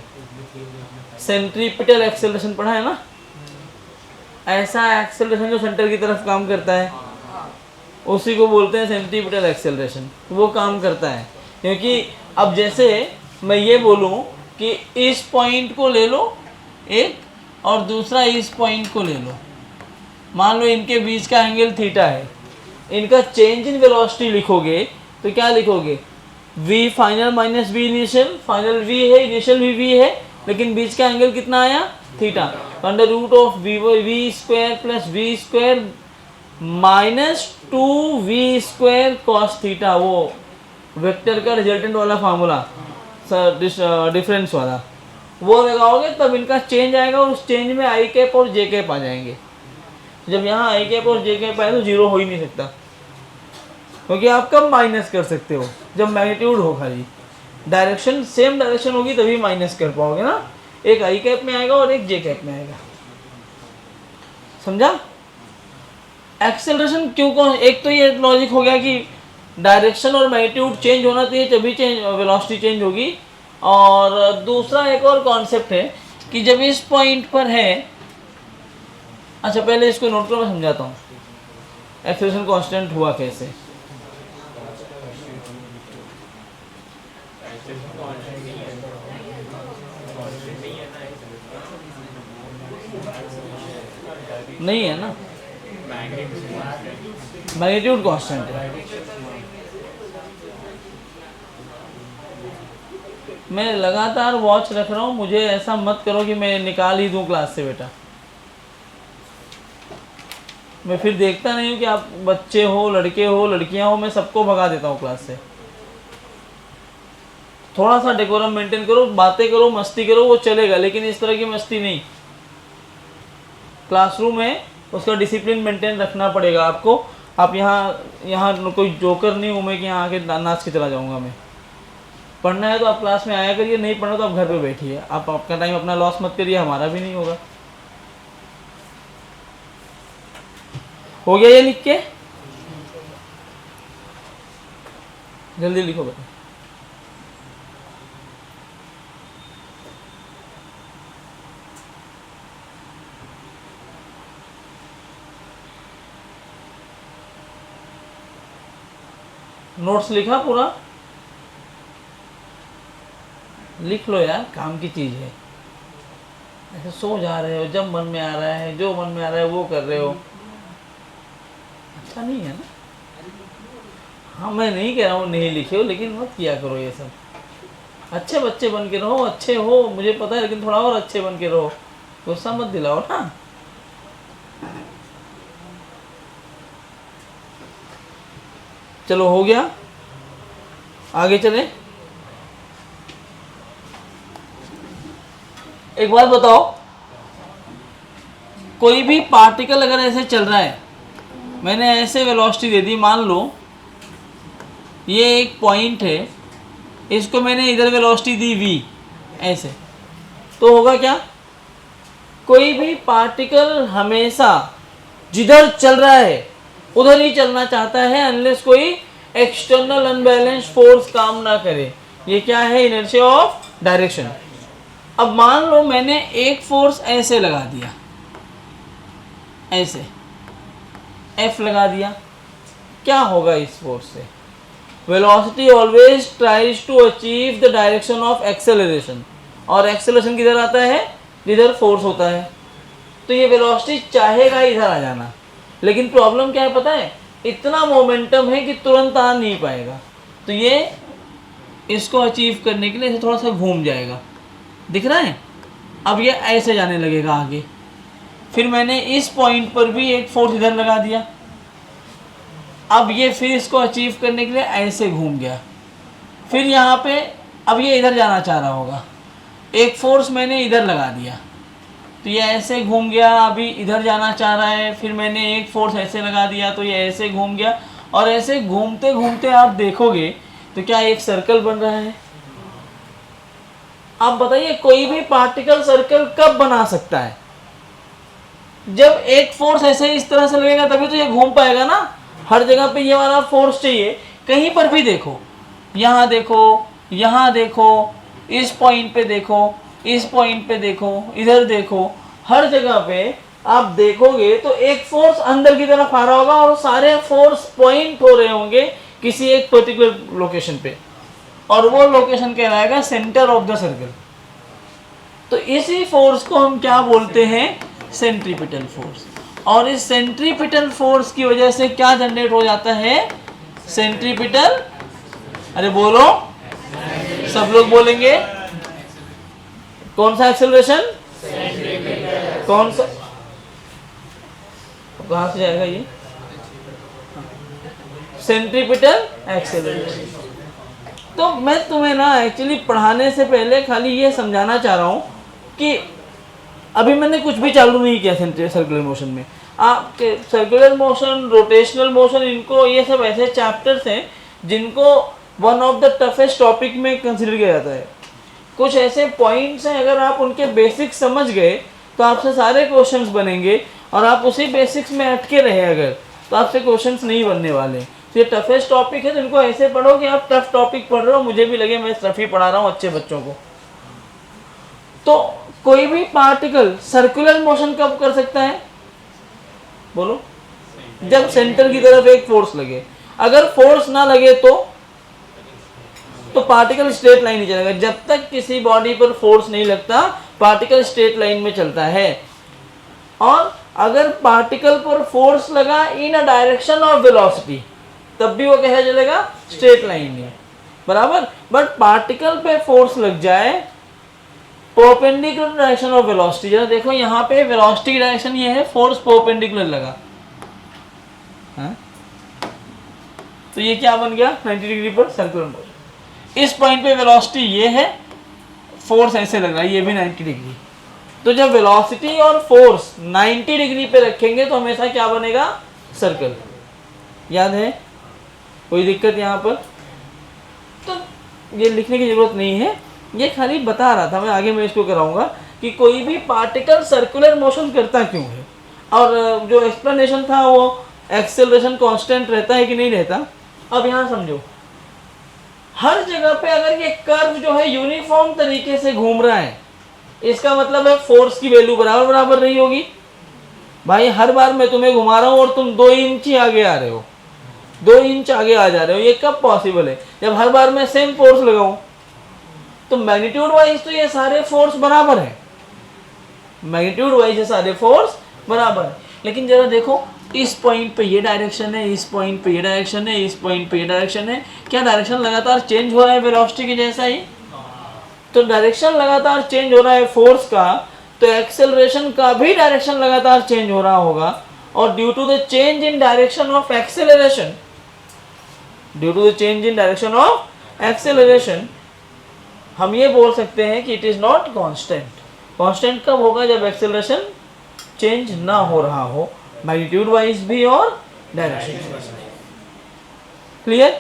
सेंट्रीपिटल एक्सेलरेशन पढ़ा है ना. ऐसा एक्सेलरेशन जो सेंटर की तरफ काम करता है उसी को बोलते हैं सेंट्रीपिटल एक्सेलरेशन. वो काम करता है क्योंकि अब जैसे मैं ये बोलूं कि इस पॉइंट को ले लो एक और दूसरा इस पॉइंट को ले लो. मान लो इनके बीच का एंगल थीटा है. इनका चेंज इन वेलोसिटी लिखोगे तो क्या लिखोगे? v final minus v initial. Final v है, इनिशियल भी v है, लेकिन बीच का एंगल कितना आया? Theta. Under root of v square plus v square minus 2v square cos theta. वो वेक्टर का रिजल्टेंट वाला फार्मूला, डिफरेंस वाला, वो लगाओगे तब इनका चेंज आएगा और उस चेंज में आई कैप और जे कैप आ जाएंगे. जब यहाँ आई कैप और जे कैप आए तो जीरो हो ही नहीं सकता, क्योंकि आप कब माइनस कर सकते हो? जब मैग्नीट्यूड हो खाली. डायरेक्शन सेम डायरेक्शन होगी तभी माइनस कर पाओगे ना. एक आई कैप में आएगा और एक जे कैप में आएगा. समझा? एक्सेलरेशन क्यों कौन? एक तो ये लॉजिक हो गया कि डायरेक्शन और मैग्नीट्यूड चेंज होना चाहिए तभी चेंज, वेलोसिटी चेंज होगी. और दूसरा एक और कॉन्सेप्ट है कि जब इस पॉइंट पर है, अच्छा पहले इसको नोट करो, मैं समझाता हूँ एक्सेलरेशन कांस्टेंट हुआ कैसे. नहीं है ना, मैग्नीट्यूड कांस्टेंट है। मैं लगातार वॉच रख रहा हूँ, मुझे ऐसा मत करो कि मैं निकाल ही दूँ क्लास से बेटा। मैं फिर देखता नहीं हूँ कि आप बच्चे हो, लड़के हो, लड़कियाँ हो, मैं सबको भगा देता हूँ क्लास से। थोड़ा सा डेकोरम मेंटेन करो, बातें करो, मस्ती करो, वो चलेगा, लेकिन इस तरह की मस्ती नहीं। क्लासरूम है, उसका डिसिप्लिन मेंटेन रखना पड़ेगा आपको। आप यहाँ कोई जोकर नहीं हूँ मैं कि यहाँ आके नाच के चला जाऊँगा मैं। पढ़ना है तो आप क्लास में आया करिए, नहीं पढ़ना तो आप घर पे बैठिए। आप आपका टाइम अपना लॉस मत करिए, हमारा भी नहीं होगा। हो गया ये लिख के? जल्दी लिखो बेटा। नोट्स लिखा पूरा? लिख लो यार, काम की चीज़ है। ऐसे सो जा रहे हो, जब मन में आ रहा है, जो मन में आ रहा है वो कर रहे हो, अच्छा नहीं है ना। हाँ, मैं नहीं कह रहा हूँ नहीं लिखे हो, लेकिन मत किया करो ये सब। अच्छे बच्चे बन के रहो, अच्छे हो मुझे पता है, लेकिन थोड़ा और अच्छे बन के रहो, गुस्सा मत दिलाओ ना। चलो हो गया, आगे चलें। एक बात बताओ, कोई भी पार्टिकल अगर ऐसे चल रहा है, मैंने ऐसे वेलोसिटी दे दी, मान लो ये एक पॉइंट है, इसको मैंने इधर वेलोसिटी दी v, ऐसे, तो होगा क्या? कोई भी पार्टिकल हमेशा जिधर चल रहा है उधर ही चलना चाहता है, अनलेस कोई एक्सटर्नल अनबैलेंस फोर्स काम ना करे। ये क्या है? Inertia of direction. अब मान लो मैंने एक फोर्स ऐसे लगा दिया, ऐसे F लगा दिया, क्या होगा इस फोर्स से? Velocity always tries to achieve the direction of acceleration, और एक्सेलरेशन किधर आता है? जिधर फोर्स होता है। तो ये वेलोसिटी चाहेगा इधर आ जाना, लेकिन प्रॉब्लम क्या है पता है? इतना मोमेंटम है कि तुरंत आ नहीं पाएगा। तो ये इसको अचीव करने के लिए इसे थोड़ा सा घूम जाएगा, दिख रहा है? अब ये ऐसे जाने लगेगा आगे। फिर मैंने इस पॉइंट पर भी एक फोर्स इधर लगा दिया, अब ये फिर इसको अचीव करने के लिए ऐसे घूम गया। फिर यहाँ पे अब ये इधर जाना चाह रहा होगा, एक फोर्स मैंने इधर लगा दिया, तो ये ऐसे घूम गया, अभी इधर जाना चाह रहा है। फिर मैंने एक फोर्स ऐसे लगा दिया, तो ये ऐसे घूम गया, और ऐसे घूमते घूमते आप देखोगे तो क्या एक सर्कल बन रहा है? आप बताइए, कोई भी पार्टिकल सर्कल कब बना सकता है? जब एक फोर्स ऐसे इस तरह से लगेगा तभी तो ये घूम पाएगा ना। हर जगह पे ये वाला फोर्स चाहिए। कहीं पर भी देखो, यहाँ देखो, यहाँ देखो, इस पॉइंट पे देखो, इस पॉइंट पे देखो, इधर देखो, हर जगह पे आप देखोगे तो एक फोर्स अंदर की तरफ आ रहा होगा, और सारे फोर्स पॉइंट हो रहे होंगे किसी एक पर्टिकुलर लोकेशन पे, और वो लोकेशन कहलाएगा सेंटर ऑफ द सर्कल। तो इसी फोर्स को हम क्या बोलते हैं? Centripetal force. और इस सेंट्रीपिटल फोर्स की वजह से क्या जनरेट हो जाता है? सेंट्रीपिटल, अरे बोलो, सब लोग बोलेंगे। कौन सा एक्सेलरेशन? कौन सा? कहाँ से जाएगा ये? Centripetal acceleration. तो मैं तुम्हें ना एक्चुअली पढ़ाने से पहले खाली ये समझाना चाह रहा हूँ कि अभी मैंने कुछ भी चालू नहीं किया सर्कुलर मोशन में। आपके सर्कुलर मोशन, रोटेशनल मोशन, इनको ये सब ऐसे चैप्टर्स हैं जिनको one of the toughest topic में कंसिडर किया जाता है। कुछ ऐसे पॉइंट्स हैं, अगर आप उनके बेसिक्स समझ गए तो आपसे सारे क्वेश्चंस बनेंगे, और आप उसी बेसिक्स में अटके रहे अगर, तो आपसे क्वेश्चंस नहीं बनने वाले। तो ये टफेस्ट टॉपिक है, तो इनको ऐसे पढ़ो कि आप टफ टॉपिक पढ़ रहे हो, मुझे भी लगे मैं टफ ही पढ़ा रहा हूँ अच्छे बच्चों को। तो कोई भी पार्टिकल सर्कुलर मोशन कब कर सकता है? बोलो। जब सेंटर की तरफ एक फोर्स लगे। अगर फोर्स ना लगे तो तो पार्टिकल स्ट्रेट लाइन ही चलेगा। जब तक किसी बॉडी पर फोर्स नहीं लगता पार्टिकल स्ट्रेट लाइन में चलता है। और अगर पार्टिकल पर फोर्स लगा इन अ डायरेक्शन ऑफ वेलोसिटी तब भी वो कैसा चलेगा, स्ट्रेट लाइन में, बराबर। बट पार्टिकल पे फोर्स लग जाए परपेंडिकुलर डायरेक्शन ऑफ वेलोसिटी, जरा देखो यहाँ पे वेलोसिटी की डायरेक्शन ये है, फोर्स परपेंडिकुलर लगा, हाँ? तो ये क्या बन गया 90 डिग्री पर सर्कुलर मोशन। इस पॉइंट पे वेलोसिटी ये है, फोर्स ऐसे लग रहा है, ये भी 90 डिग्री। तो जब वेलोसिटी और फोर्स 90 डिग्री पे रखेंगे तो हमेशा क्या बनेगा, सर्कल। याद है, कोई दिक्कत यहाँ पर? तो ये लिखने की जरूरत नहीं है, ये खाली बता रहा था मैं, आगे मैं इसको कराऊंगा कि कोई भी पार्टिकल सर्कुलर मोशन करता क्यों है। और जो एक्सप्लेनेशन था वो एक्सेलरेशन कांस्टेंट रहता है कि नहीं रहता। अब यहाँ समझो, हर जगह पे अगर ये कर्व जो है यूनिफॉर्म तरीके से घूम रहा है, इसका मतलब है फोर्स की वैल्यू बराबर बराबर नहीं होगी। भाई हर बार मैं तुम्हें घुमा रहा हूँ और तुम 2 इंच ही आगे आ रहे हो, 2 इंच आगे आ जा रहे हो, ये कब पॉसिबल है? जब हर बार मैं सेम फोर्स लगाऊं। तो मैग्नीट्यूड वाइज तो ये सारे फोर्स बराबर है, मैग्नीट्यूड वाइज ये सारे फोर्स बराबर है। लेकिन जरा देखो, इस पॉइंट पे ये डायरेक्शन है, इस पॉइंट पे ये डायरेक्शन है, इस पॉइंट पे ये डायरेक्शन है, क्या डायरेक्शन लगातार चेंज हो रहा है वेलोसिटी के जैसा ही? तो डायरेक्शन लगातार चेंज हो रहा है फोर्स का, तो एक्सेलरेशन का भी डायरेक्शन लगातार चेंज हो रहा होगा। और due to the change in direction of acceleration, due to the change in direction of acceleration हम ये बोल सकते हैं कि it is not constant. Constant कब होगा? जब एक्सेलरेशन चेंज ना हो रहा हो, मैग्नीट्यूड वाइज भी और डायरेक्शन वाइज। क्लियर?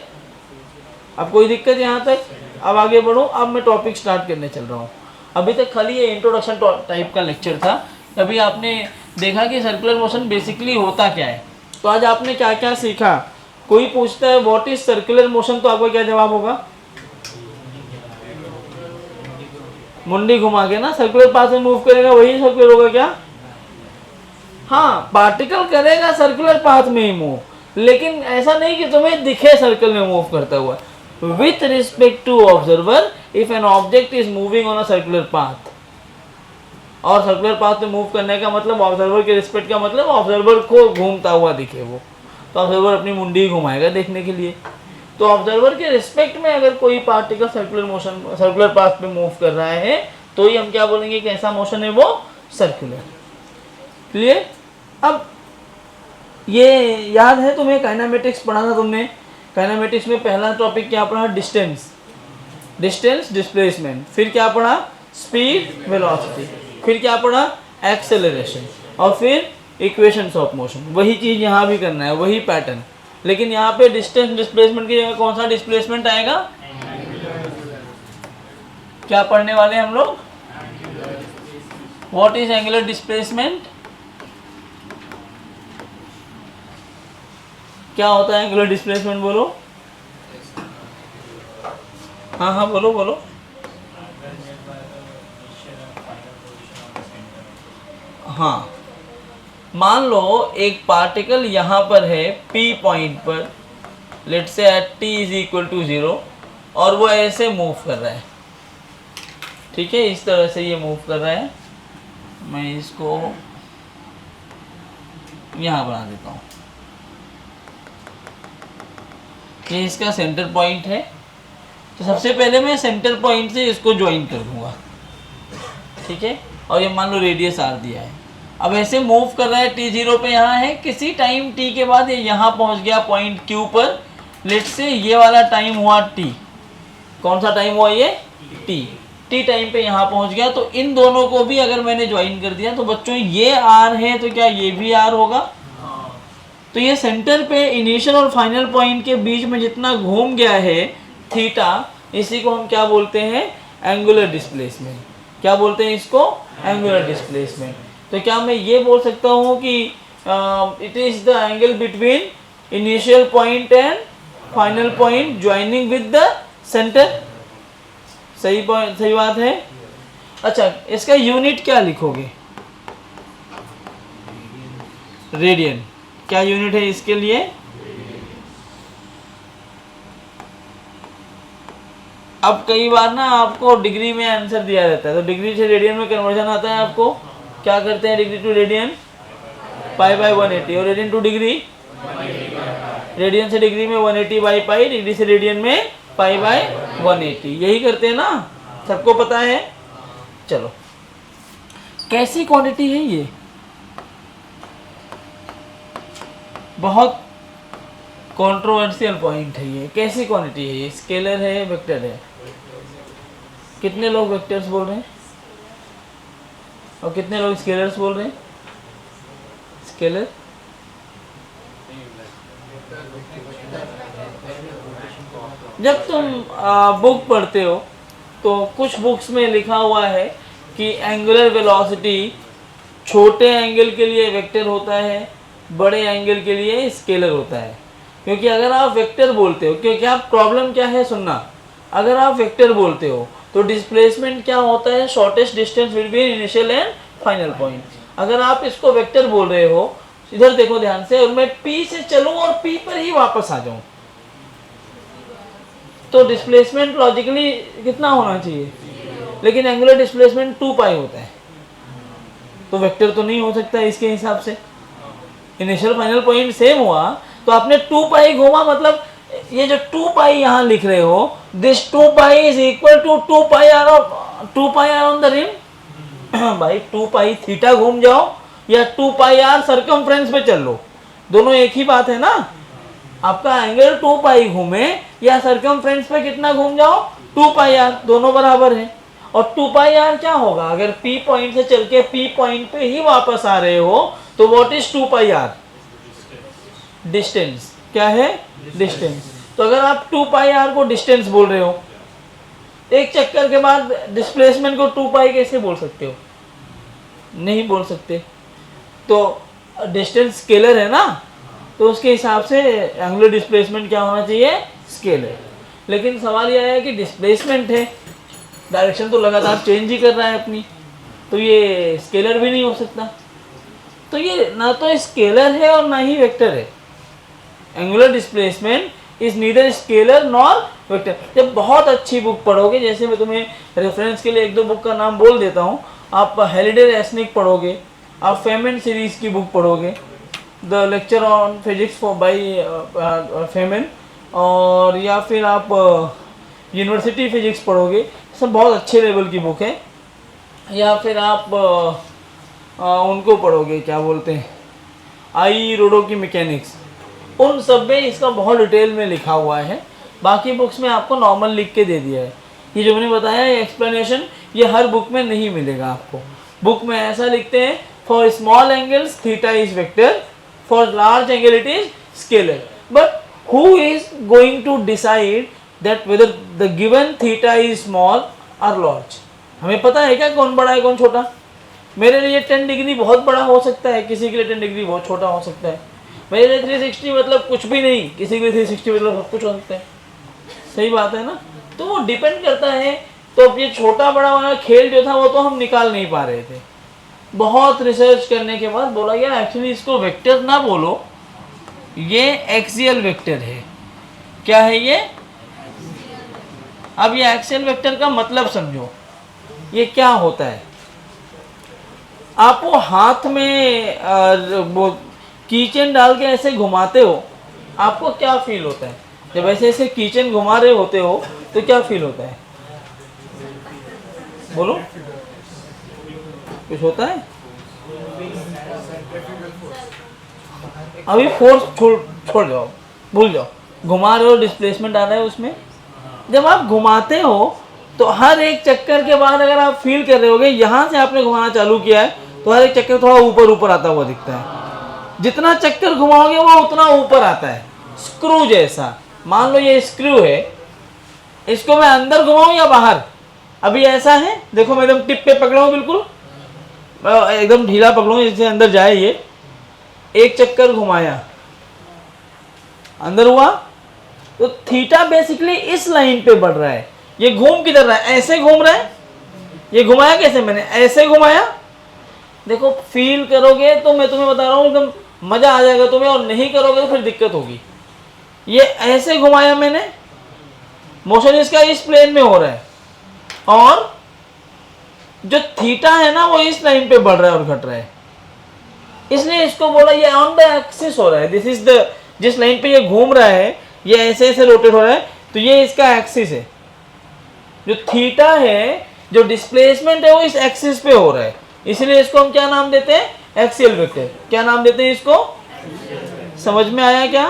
अब कोई दिक्कत यहाँ तक? अब आगे बढ़ो, अब मैं टॉपिक स्टार्ट करने चल रहा हूँ। अभी तक खाली ये इंट्रोडक्शन टाइप का लेक्चर था। अभी आपने देखा कि सर्कुलर मोशन बेसिकली होता क्या है। तो आज आपने क्या क्या सीखा। कोई पूछता है व्हाट इज सर्कुलर मोशन, तो आपका क्या जवाब होगा? मुंडी घुमा के ना सर्कुलर पाथ में मूव करेगा, वही सर्कुलर होगा क्या? हाँ, पार्टिकल करेगा सर्कुलर पाथ में ही मूव, लेकिन ऐसा नहीं कि तुम्हें दिखे सर्कल में मूव करता हुआ। With respect to observer, if an object is moving on a circular path, और सर्कुलर पाथ में मूव करने का मतलब ऑब्जर्वर के रिस्पेक्ट का मतलब ऑब्जर्वर को घूमता हुआ दिखे वो, तो ऑब्जर्वर अपनी मुंडी घुमाएगा देखने के लिए। तो ऑब्जर्वर के रिस्पेक्ट में अगर कोई particle circular motion, circular path पे मूव कर रहा है, तो ही हम क्या बोलेंगे कि ऐसा मोशन है वो सर्कुलर। क्लियर? अब ये याद है तुम्हें, काइनेमेटिक्स पढ़ा था तुमने। काइनेमेटिक्स में पहला टॉपिक क्या पढ़ा? Distance, distance displacement. फिर क्या पढ़ा? Speed velocity. फिर क्या पढ़ा? एक्सेलरेशन। और फिर इक्वेशंस ऑफ मोशन। वही चीज़ यहाँ भी करना है, वही पैटर्न। लेकिन यहाँ पे डिस्टेंस डिस्प्लेसमेंट की जगह कौन सा डिस्प्लेसमेंट आएगा? क्या पढ़ने वाले हम लोग? What is angular displacement? क्या होता है एंगुलर डिस्प्लेसमेंट? बोलो। हाँ हाँ बोलो बोलो। हाँ, मान लो एक पार्टिकल यहाँ पर है P पॉइंट पर, let say at t is equal to 0, और वो ऐसे मूव कर रहा है। ठीक है, इस तरह से ये मूव कर रहा है। मैं इसको यहाँ बना देता हूँ। ये इसका सेंटर पॉइंट है। तो सबसे पहले मैं सेंटर पॉइंट से इसको ज्वाइन कर दूंगा। ठीक है, और ये मान लो रेडियस r दिया है। अब ऐसे मूव कर रहा है t0 पे, यहाँ है, किसी टाइम t के बाद ये यहाँ पहुँच गया पॉइंट q पर। लेट से ये वाला टाइम हुआ t। कौन सा टाइम हुआ ये? t टाइम पे यहाँ पहुँच गया। तो इन दोनों को भी अगर मैंने ज्वाइन कर दिया तो बच्चों ये r है, तो क्या ये भी r होगा? तो ये सेंटर पे इनिशियल और फाइनल पॉइंट के बीच में जितना घूम गया है थीटा, इसी को हम क्या बोलते हैं? Angular displacement. क्या बोलते हैं इसको? Angular displacement. तो क्या मैं ये बोल सकता हूँ कि it is the angle between initial point and final point joining with the centre? सही बात है। अच्छा, इसका यूनिट क्या लिखोगे? रेडियन। क्या यूनिट है इसके लिए? अब कई बार ना आपको डिग्री में आंसर दिया रहता है, तो डिग्री से रेडियन में कन्वर्जन आता है आपको, क्या करते हैं degree to radian pi by 180, और रेडियन टू डिग्री, रेडियन से डिग्री में 180 बाई पाई, डिग्री से रेडियन में पाई बाय 180, यही करते हैं ना, सबको पता है। चलो कैसी क्वांटिटी है ये, बहुत कंट्रोवर्शियल पॉइंट है ये, कैसी क्वांटिटी है ये, स्केलर है वेक्टर है? कितने लोग वेक्टर्स बोल रहे हैं और कितने लोग स्केलर्स बोल रहे हैं? स्केलर जब तुम बुक पढ़ते हो तो कुछ बुक्स में लिखा हुआ है कि एंगुलर वेलोसिटी छोटे एंगल के लिए वेक्टर होता है, बड़े एंगल के लिए स्केलर होता है। क्योंकि अगर आप वेक्टर बोलते हो, क्योंकि आप प्रॉब्लम क्या है सुनना, अगर आप वेक्टर बोलते हो तो डिस्प्लेसमेंट क्या होता है, shortest distance will be initial and final point. अगर आप इसको वेक्टर बोल रहे हो, इधर देखो ध्यान से, और मैं P से चलूं और P पर ही वापस आ जाऊं, तो डिस्प्लेसमेंट लॉजिकली कितना होना चाहिए, लेकिन एंगुलर डिस्प्लेसमेंट 2 पाई होता है, तो वेक्टर तो नहीं हो सकता इसके हिसाब से। इनिशियल फाइनल पॉइंट सेम हुआ तो आपने 2 पाई घूमा, मतलब ये जो 2 पाई यहाँ लिख रहे हो, this 2 pi is equal to 2 pi r on the rim. भाई 2 पाई थीटा घूम जाओ या 2 पाई आर सर्कमफ्रेंस पे चल लो, दोनों एक ही बात है ना। आपका एंगल 2 पाई घूमे या सर्कमफ्रेंस पे कितना घूम जाओ 2 पाई आर, दोनों बराबर है। और 2 पाई आर क्या होगा, अगर P पॉइंट से चल के P पॉइंट पे ही वापस आ रहे हो तो what is 2 pi r, distance. क्या है, डिस्टेंस। तो अगर आप 2 पाई आर को डिस्टेंस बोल रहे हो, एक चक्कर के बाद डिस्प्लेसमेंट को 2 पाई कैसे बोल सकते हो, नहीं बोल सकते। तो डिस्टेंस स्केलर है ना, तो उसके हिसाब से एंगुलर डिस्प्लेसमेंट क्या होना चाहिए, स्केलर। लेकिन सवाल यह है कि डिस्प्लेसमेंट है, डायरेक्शन तो लगातार चेंज ही कर रहा है अपनी, तो ये स्केलर भी नहीं हो सकता। तो ये ना तो स्केलर है और ना ही वेक्टर है। Angular displacement is neither scalar nor vector. जब बहुत अच्छी बुक पढ़ोगे, जैसे मैं तुम्हें रेफरेंस के लिए 1-2 बुक का नाम बोल देता हूँ, आप हेलिडे रेसनिक पढ़ोगे, आप फेमन सीरीज की बुक पढ़ोगे, the lecture on physics for by Feynman, और या फिर आप यूनिवर्सिटी फिजिक्स पढ़ोगे, सब बहुत अच्छे लेवल की बुक है। या फिर आप उनको पढ़ोगे, क्या बोलते हैं, आई रोडो की मैकेनिक्स, उन सब में इसका बहुत डिटेल में लिखा हुआ है। बाकी बुक्स में आपको नॉर्मल लिख के दे दिया है। ये जो मैंने बताया ये एक्सप्लेनेशन, ये हर बुक में नहीं मिलेगा आपको। बुक में ऐसा लिखते हैं, for small angles theta is vector, for large angle it is scalar. But who is going to decide that whether the given theta is small और लार्ज? हमें पता है क्या कौन बड़ा है कौन छोटा? मेरे लिए 10 डिग्री बहुत बड़ा हो सकता है, किसी के लिए 10 डिग्री बहुत छोटा हो सकता है। मेरे लिए 360 मतलब कुछ भी नहीं, किसी के लिए 360 मतलब सब कुछ हो सकता है। सही बात है ना? तो वो डिपेंड करता है। तो अब ये छोटा बड़ा वाला खेल जो था वो तो हम निकाल नहीं पा रहे थे। बहुत रिसर्च करने के बाद बोला गया एक्चुअली इसको वेक्टर ना बोलो, ये एक्सियल वेक्टर है। क्या है ये? अब ये एक्सियल वेक्टर का मतलब समझो, ये क्या होता है। आप वो हाथ में वो कीचेन डाल के ऐसे घुमाते हो, आपको क्या फील होता है? जब ऐसे ऐसे कीचेन घुमा रहे होते हो तो क्या फील होता है? बोलो, कुछ होता है? अभी फोर्स छोड़ जाओ, भूल जाओ। घुमा रहे हो, डिस्प्लेसमेंट आ रहा है उसमें। जब आप घुमाते हो तो हर एक चक्कर के बाद अगर आप फील कर रहे होगे, यहाँ से आपने घुमाना चालू किया है तो हर एक चक्कर थोड़ा ऊपर ऊपर आता हुआ दिखता है। जितना चक्कर घुमाओगे वो उतना ऊपर आता है, स्क्रू जैसा। मान लो ये स्क्रू है, इसको मैं अंदर घुमाऊं या बाहर? अभी ऐसा है, देखो मैं एकदम टिप पे पकड़ा हूं, बिल्कुल एकदम ढीला पकड़ूं जिससे अंदर जाए। ये एक चक्कर घुमाया, अंदर हुआ, तो थीटा बेसिकली इस लाइन पे बढ़ रहा है। ये घूम किधर रहा है? ऐसे घूम रहा है। ये घुमाया कैसे? मैंने ऐसे घुमाया। देखो फील करोगे तो मैं तुम्हें बता रहा हूँ एकदम मजा आ जाएगा तुम्हें, और नहीं करोगे तो फिर दिक्कत होगी। ये ऐसे घुमाया मैंने, मोशन इसका इस प्लेन में हो रहा है, और जो थीटा है ना वो इस लाइन पे बढ़ रहा है और घट रहा है, इसलिए इसको बोला ये ऑन द एक्सिस हो रहा है। दिस इज द, जिस लाइन पे ये घूम रहा है, ये ऐसे ऐसे रोटेट हो रहा है, तो ये इसका एक्सिस है। जो थीटा है, जो डिस्प्लेसमेंट है वो इस एक्सिस पे हो रहा है, इसलिए इसको हम क्या नाम देते हैं, एक्सियल वेक्टर। क्या नाम देते हैं इसको, समझ में आया क्या?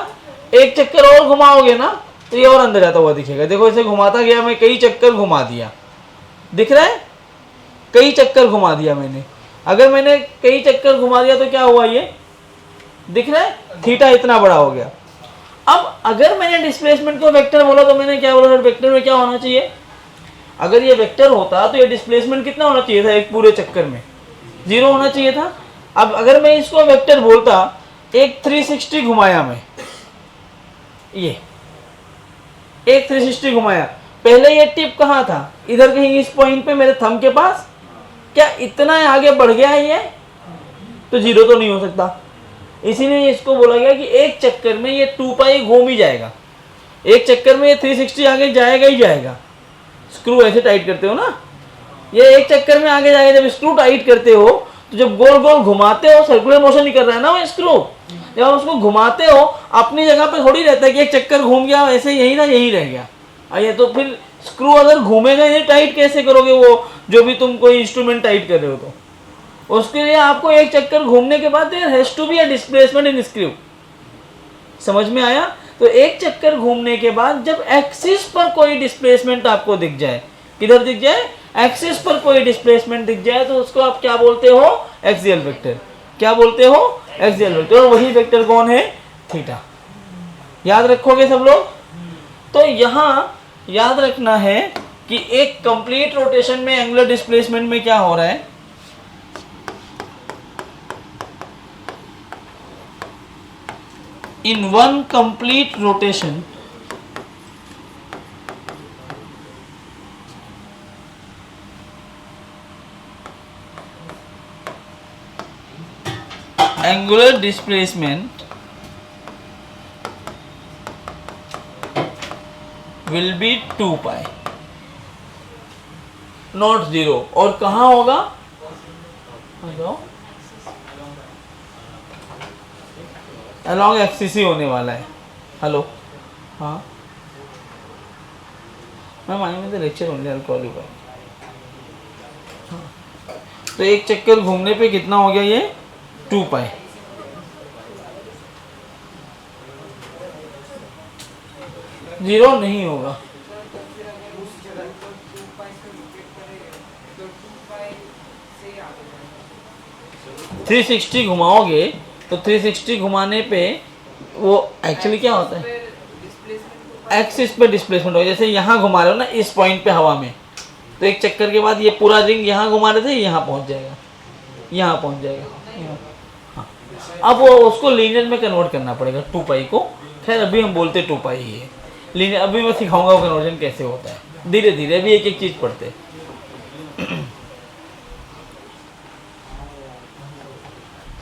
एक चक्कर और घुमाओगे ना तो ये और अंदर जाता हुआ दिखेगा। देखो इसे घुमाता गया मैं, कई चक्कर घुमा दिया, दिख रहा है, कई चक्कर घुमा दिया मैंने। अगर मैंने कई चक्कर घुमा दिया तो क्या हुआ, ये दिख रहा है, थीटा इतना बड़ा हो गया। अब अगर मैंने डिस्प्लेसमेंट को वेक्टर बोला तो मैंने क्या बोला, वेक्टर में क्या होना चाहिए, अगर ये वेक्टर होता तो ये डिस्प्लेसमेंट कितना होना चाहिए था, एक पूरे चक्कर में 0 होना चाहिए था। अब अगर मैं इसको वेक्टर बोलता, एक 360 घुमाया मैं, ये एक 360 घुमाया, पहले ये टिप कहाँ था, इधर कहीं इस पॉइंट पे मेरे थंब के पास, क्या इतना आगे बढ़ गया है ये, तो 0 तो नहीं हो सकता। इसीलिए इसको बोला गया कि एक चक्कर में ये 2 पाई घूम ही जाएगा, एक चक्कर में ये 360 आगे जाएगा ही जाएगा। स्क्रू ऐसे टाइट करते हो ना, ये एक चक्कर में आगे जाएगा। जब स्क्रू टाइट करते हो तो जब गोल गोल घुमाते हो, सर्कुलर मोशन नहीं कर रहा है ना वो स्क्रू, जब आप उसको घुमाते हो अपनी जगह पे थोड़ी रहता है कि एक चक्कर घूम गया ऐसे यही ना यही रह गया। आइए, तो फिर स्क्रू अगर घूमेगा ये टाइट कैसे करोगे, वो जो भी तुम कोई इंस्ट्रूमेंट टाइट कर रहे हो, तो उसके लिए आपको एक चक्कर घूमने के बाद there has to be a displacement in screw. समझ में आया? तो एक चक्कर घूमने के बाद जब एक्सिस पर कोई डिस्प्लेसमेंट आपको दिख जाए, किधर दिख जाए, एक्सिस पर कोई डिस्प्लेसमेंट दिख जाए, तो उसको आप क्या बोलते हो, एक्सियल वेक्टर। क्या बोलते हो, एक्सियल वेक्टर। और वही वेक्टर कौन है, थीटा। याद रखोगे सब लोग? तो यहां याद रखना है कि एक कंप्लीट रोटेशन में एंगुलर डिस्प्लेसमेंट में क्या हो रहा है, in one complete rotation angular displacement will be 2 pi not 0। और कहाँ होगा, अलॉन्ग एक्सिस ही होने वाला है। हेलो, हाँ मैम आई में lecture only, I will call you back. तो एक चक्कर घूमने पे कितना हो गया, ये 2 पाई। जीरो नहीं होगा, थ्री 360 घुमाओगे तो 360 घुमाने पे वो एक्चुअली क्या होता है, एक्सिस पे डिस्प्लेसमेंट हो। जैसे यहाँ घुमा रहे हो ना इस पॉइंट पे हवा में, तो एक चक्कर के बाद ये पूरा रिंग यहाँ घुमा रहे थे, यहाँ पहुँच जाएगा, यहाँ पहुँच जाएगा। हाँ, अब वो उसको लीनियर में कन्वर्ट करना पड़ेगा 2 पाई को। खैर अभी हम बोलते 2 पाई ही है लीनियर, अभी मैं सिखाऊंगा वो कन्वर्जन कैसे होता है, धीरे धीरे अभी एक एक चीज़ पढ़ते हैं।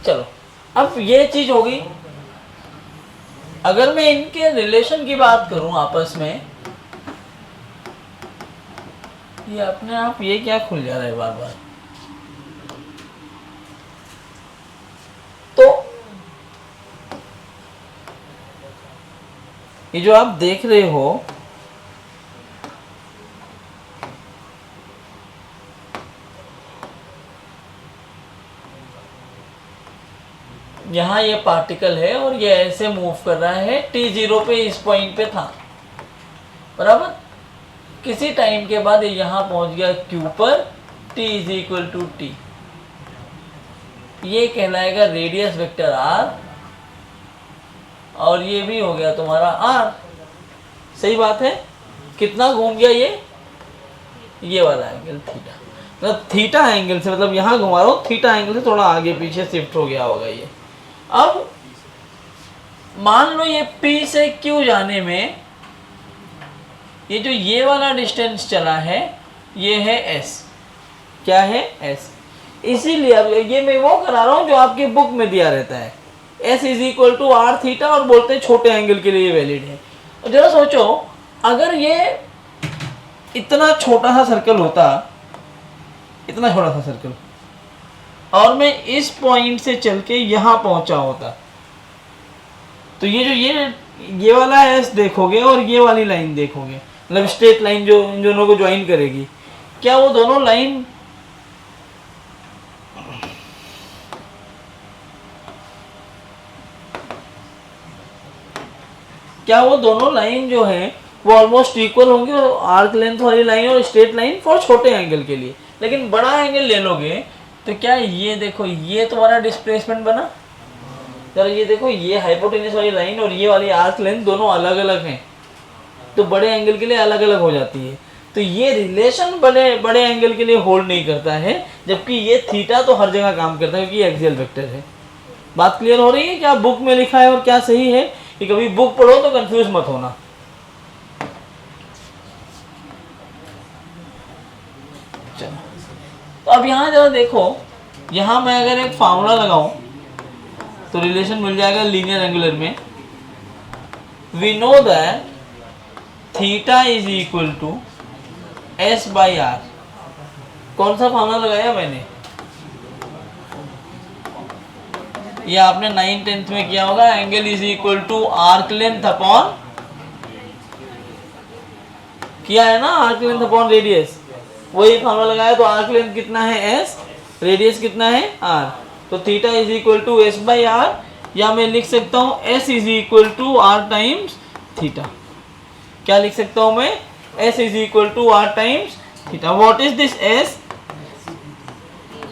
चलो, अब ये चीज होगी। अगर मैं इनके रिलेशन की बात करूं आपस में, ये अपने आप ये क्या खुल जा रहा है बार बार, तो ये जो आप देख रहे हो, यहाँ ये पार्टिकल है और ये ऐसे मूव कर रहा है, t0 पे इस पॉइंट पे था, बराबर। किसी टाइम के बाद ये यहाँ पहुँच गया q पर, t = t, ये कहलाएगा रेडियस वेक्टर r, और ये भी हो गया तुम्हारा r। सही बात है? कितना घूम गया ये वाला एंगल थीटा, मतलब थीटा एंगल से, मतलब यहाँ घुमा रहा हूँ थीटा एंगल से थोड़ा आगे पीछे शिफ्ट हो गया होगा ये। अब मान लो ये P से Q जाने में ये जो ये वाला डिस्टेंस चला है ये है S। क्या है? S। इसीलिए अब ये मैं वो करा रहा हूँ जो आपकी बुक में दिया रहता है, S = r थीटा, और बोलते हैं छोटे एंगल के लिए ये वैलिड है। और जरा सोचो, अगर ये इतना छोटा सा सर्कल होता, इतना छोटा सा सर्कल, और मैं इस पॉइंट से चल के यहाँ पहुंचा होता, तो ये जो ये वाला एस देखोगे और ये वाली लाइन देखोगे, मतलब स्ट्रेट लाइन जो इन दोनों को ज्वाइन करेगी, क्या वो दोनों लाइन जो है वो ऑलमोस्ट इक्वल होंगी, और आर्क लेंथ वाली लाइन और स्ट्रेट लाइन फॉर छोटे एंगल के लिए। लेकिन बड़ा एंगल ले लोगे तो क्या ये देखो, ये तुम्हारा डिस्प्लेसमेंट बना, जरा ये देखो, ये हाइपोटेन्यूस वाली लाइन और ये वाली आर्क लेंथ दोनों अलग अलग हैं, तो बड़े एंगल के लिए अलग अलग हो जाती है। तो ये रिलेशन बड़े एंगल के लिए होल्ड नहीं करता है, जबकि ये थीटा तो हर जगह काम करता है क्योंकि एक्सियल वेक्टर है। बात क्लियर हो रही है? क्या बुक में लिखा है और क्या सही है, कि कभी बुक पढ़ो तो कंफ्यूज मत होना। चलो, तो अब यहाँ जरा देखो, यहाँ मैं अगर एक फार्मूला लगाऊं तो रिलेशन मिल जाएगा लीनियर एंगुलर में। We know that theta is equal to s by r. कौन सा फार्मूला लगाया मैंने? ये आपने 9th 10th में किया होगा, angle is equal to arc length upon, किया है ना, आर्क लेंथ अपॉन रेडियस, वही फार्मूला लगाया। तो आर्क लेंथ कितना है एस, रेडियस कितना है आर, तो theta is equal to s by r, या मैं लिख सकता हूँ s is equal to r times theta. क्या लिख सकता हूँ मैं? S is equal to r times theta. What is this s?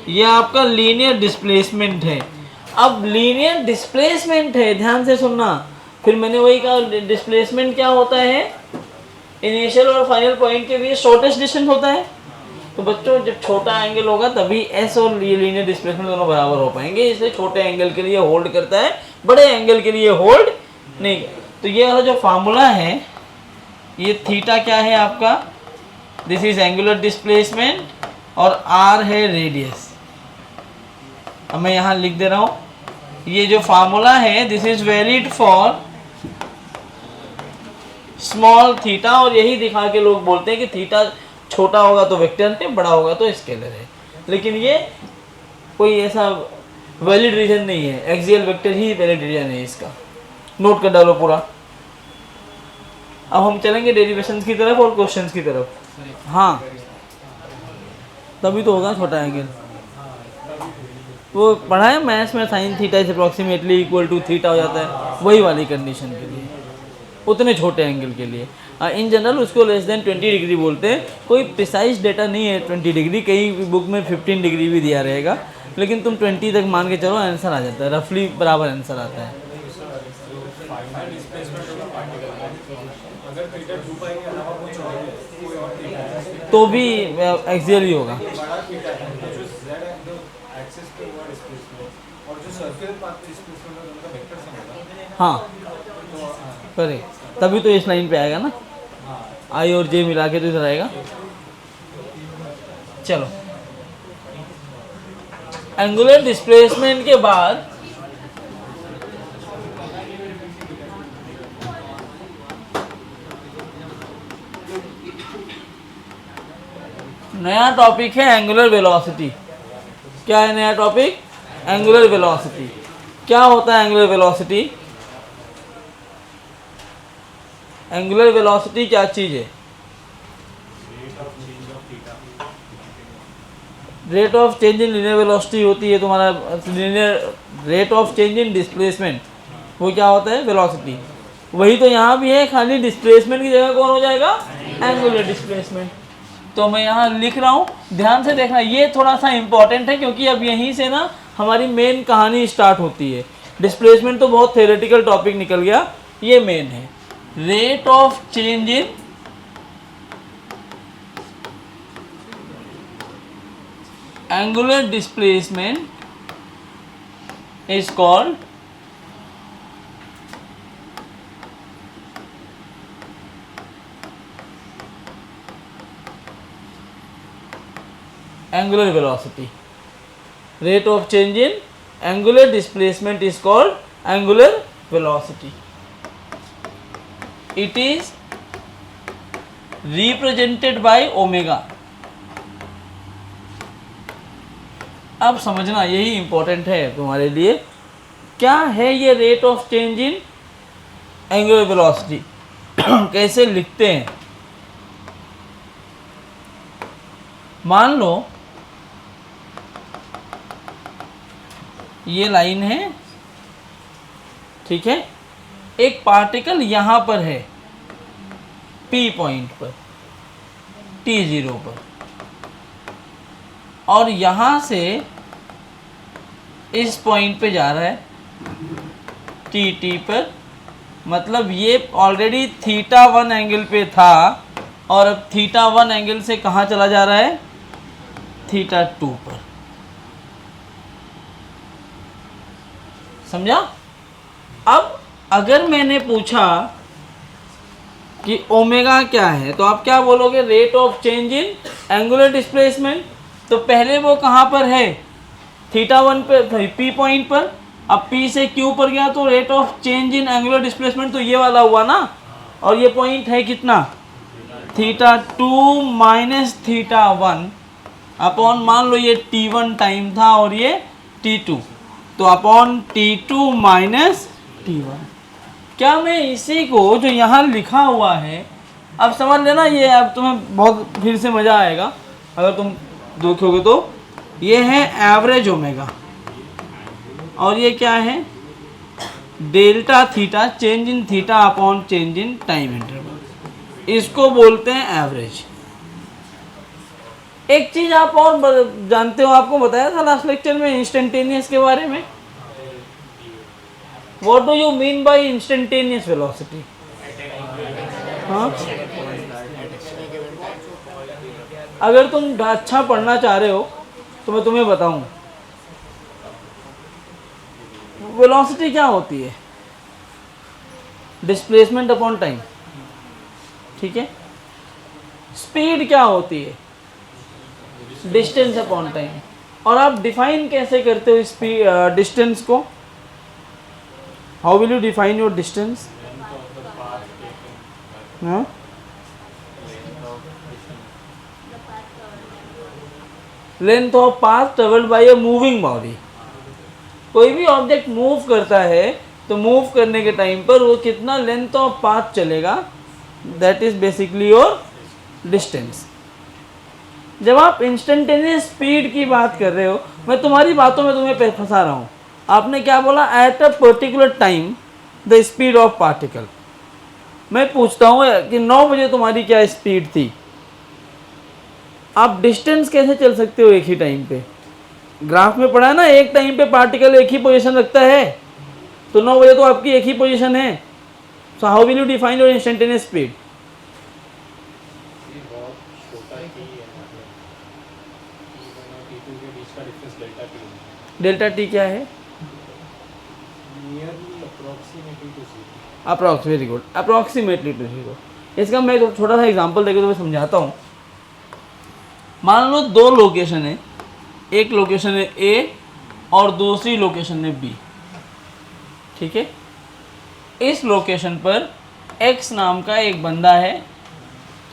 ये आपका लीनियर डिस्प्लेसमेंट है। अब लीनियर डिस्प्लेसमेंट है, ध्यान से सुनना, फिर मैंने वही कहा, डिस्प्लेसमेंट क्या होता है, इनिशियल और फाइनल पॉइंट के बीच शॉर्टेस्ट डिस्टेंस होता है। तो बच्चों जब छोटा एंगल होगा तभी एस और ये लीनियर डिस्प्लेसमेंट दोनों बराबर हो पाएंगे, इसलिए छोटे एंगल के लिए होल्ड करता है, बड़े एंगल के लिए होल्ड नहीं। तो ये वाला जो फार्मूला है, ये थीटा क्या है आपका, दिस इज एंगुलर डिस्प्लेसमेंट, और आर है रेडियस। अब मैं यहाँ लिख दे रहा हूँ, ये जो फार्मूला है this is valid for small theta, और यही दिखा के लोग बोलते हैं कि थीटा छोटा होगा तो वेक्टर है, बड़ा होगा तो स्केलर है। लेकिन ये कोई ऐसा वैलिड रीजन नहीं है, एक्सियल वेक्टर ही वैलिड रीजन है इसका। नोट कर डालो पूरा। अब हम चलेंगे डेरिवेशंस की तरफ और क्वेश्चंस की तरफ। हाँ, तभी तो होगा छोटा एंगल। वो पढ़ा है मैथ्स में, sine theta is approximately equal to theta हो जाता है, वही वाली कंडीशन के लिए, उतने छोटे एंगल के लिए। इन जनरल उसको लेस देन 20 डिग्री बोलते हैं। कोई प्रिसाइज डेटा नहीं है 20 डिग्री, कई बुक में 15 डिग्री भी दिया रहेगा, लेकिन तुम 20 तक मान के चलो, आंसर आ जाता है, रफली बराबर आंसर आता है। तो भी एक्सियल ही होगा। हाँ करे, तभी तो इस लाइन पे आएगा ना, आई और जे मिला के तो इधर आएगा। चलो, एंगुलर डिस्प्लेसमेंट के बाद नया टॉपिक है एंगुलर वेलोसिटी। क्या है नया टॉपिक? Angular velocity. क्या होता है एंगुलर वेलोसिटी? एंगुलर वेलोसिटी क्या चीज है? Rate of change in linear velocity होती है तुम्हारा, linear rate of change in displacement, वो क्या होता है? वेलोसिटी। वही तो यहाँ भी है, खाली डिस्प्लेसमेंट की जगह कौन हो जाएगा? Angular displacement. तो मैं यहाँ लिख रहा हूँ, ध्यान से देखना, ये थोड़ा सा इंपॉर्टेंट है क्योंकि अब यहीं से ना हमारी मेन कहानी स्टार्ट होती है। डिस्प्लेसमेंट तो बहुत थ्योरेटिकल टॉपिक निकल गया, ये मेन है। Rate of change in angular displacement is called angular velocity. Rate of change in angular displacement is called angular velocity. It is represented by omega. अब समझना, यही इंपॉर्टेंट है तुम्हारे लिए, क्या है ये rate of change in angular velocity, कैसे लिखते हैं। मान लो ये लाइन है, ठीक है, एक पार्टिकल यहां पर है P पॉइंट पर, T0 पर, और यहां से इस पॉइंट पे जा रहा है T पर, मतलब ये ऑलरेडी θ1 एंगल पे था और अब θ1 एंगल से कहाँ चला जा रहा है, θ2 पर। समझा? अब अगर मैंने पूछा कि ओमेगा क्या है, तो आप क्या बोलोगे, rate of change in angular displacement. तो पहले वो कहाँ पर है, θ1 पे, P पॉइंट पर, अब P से Q पर गया तो rate of change in angular displacement तो ये वाला हुआ ना, और ये पॉइंट है कितना, θ2 माइनस θ1 अपॉन, मान लो ये T1 टाइम था और ये T2, तो अपॉन T2 माइनस T1। क्या मैं इसी को जो यहाँ लिखा हुआ है, अब समझ लेना, ये अब तुम्हें बहुत फिर से मज़ा आएगा अगर तुम देखोगे तो, ये है एवरेज ओमेगा और ये क्या है, delta theta, change in theta upon change in time interval, इसको बोलते हैं एवरेज। एक चीज आप और जानते हो, आपको बताया था लास्ट लेक्चर में इंस्टेंटेनियस के बारे में। What do you mean by instantaneous velocity? हाँ, अगर तुम अच्छा पढ़ना चाह रहे हो तो मैं तुम्हें बताऊं, वेलोसिटी क्या होती है, डिस्प्लेसमेंट अपॉन टाइम, ठीक है। स्पीड क्या होती है, डिस्टेंस अपॉन टाइम। और आप डिफाइन कैसे करते हो स्पीड, डिस्टेंस को, how will you define your distance? हाँ, length of path travelled by a moving body. कोई भी ऑब्जेक्ट मूव करता है तो मूव करने के टाइम पर वो कितना लेंथ ऑफ पाथ चलेगा, that is basically your distance. जब आप इंस्टेंटेनियस स्पीड की बात कर रहे हो, मैं तुम्हारी बातों में तुम्हें फंसा रहा हूँ। आपने क्या बोला, at a particular time the speed of particle. मैं पूछता हूँ कि 9 बजे तुम्हारी क्या स्पीड थी, आप डिस्टेंस कैसे चल सकते हो एक ही टाइम पे? ग्राफ में पढ़ा है ना, एक टाइम पे पार्टिकल एक ही पोजीशन रखता है, तो 9 बजे तो आपकी एक ही पोजीशन है। So how will you define your instantaneous speed? Delta T क्या है? Approx, very good, approximately to zero. इसका मैं छोटा सा एग्जांपल देकर तुम्हें समझाता हूँ। मान लो 2 लोकेशन है, एक लोकेशन है ए और दूसरी लोकेशन है बी, ठीक है। इस लोकेशन पर एक्स नाम का एक बंदा है,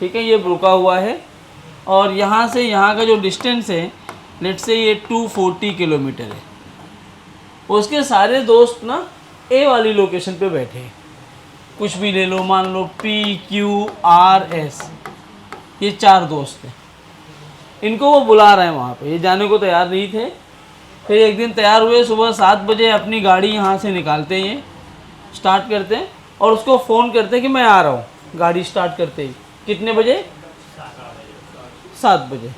ठीक है, ये रुका हुआ है, और यहाँ से यहाँ का जो डिस्टेंस है, लेट से ये 240 किलोमीटर है। उसके सारे दोस्त ना ए वाली लोकेशन पे बैठे हैं, कुछ भी ले लो, मान लो पी क्यू आर एस, ये 4 दोस्त हैं। इनको वो बुला रहे हैं वहाँ पे, ये जाने को तैयार नहीं थे। फिर एक दिन तैयार हुए, सुबह 7 बजे अपनी गाड़ी यहाँ से निकालते हैं, स्टार्ट करते हैं और उसको फ़ोन करते हैं कि मैं आ रहा हूँ। गाड़ी स्टार्ट करते ही कितने बजे? 7 बजे।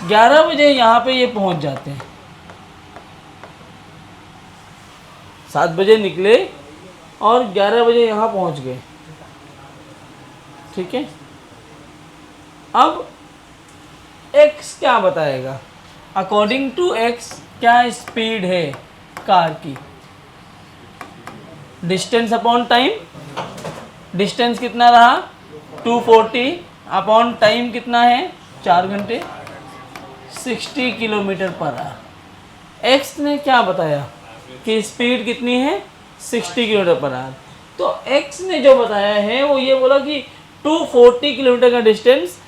11 बजे यहाँ पे ये पहुँच जाते हैं। 7 बजे निकले और 11 बजे यहाँ पहुँच गए, ठीक है। अब x क्या बताएगा? अकॉर्डिंग टू x क्या स्पीड है कार की? डिस्टेंस अपॉन टाइम, डिस्टेंस कितना रहा 240 अपॉन टाइम कितना है 4 घंटे, 60 किलोमीटर पर आवर। x ने क्या बताया कि स्पीड कितनी है 60 किलोमीटर पर आवर। तो x ने जो बताया है वो ये बोला कि 240 किलोमीटर का डिस्टेंस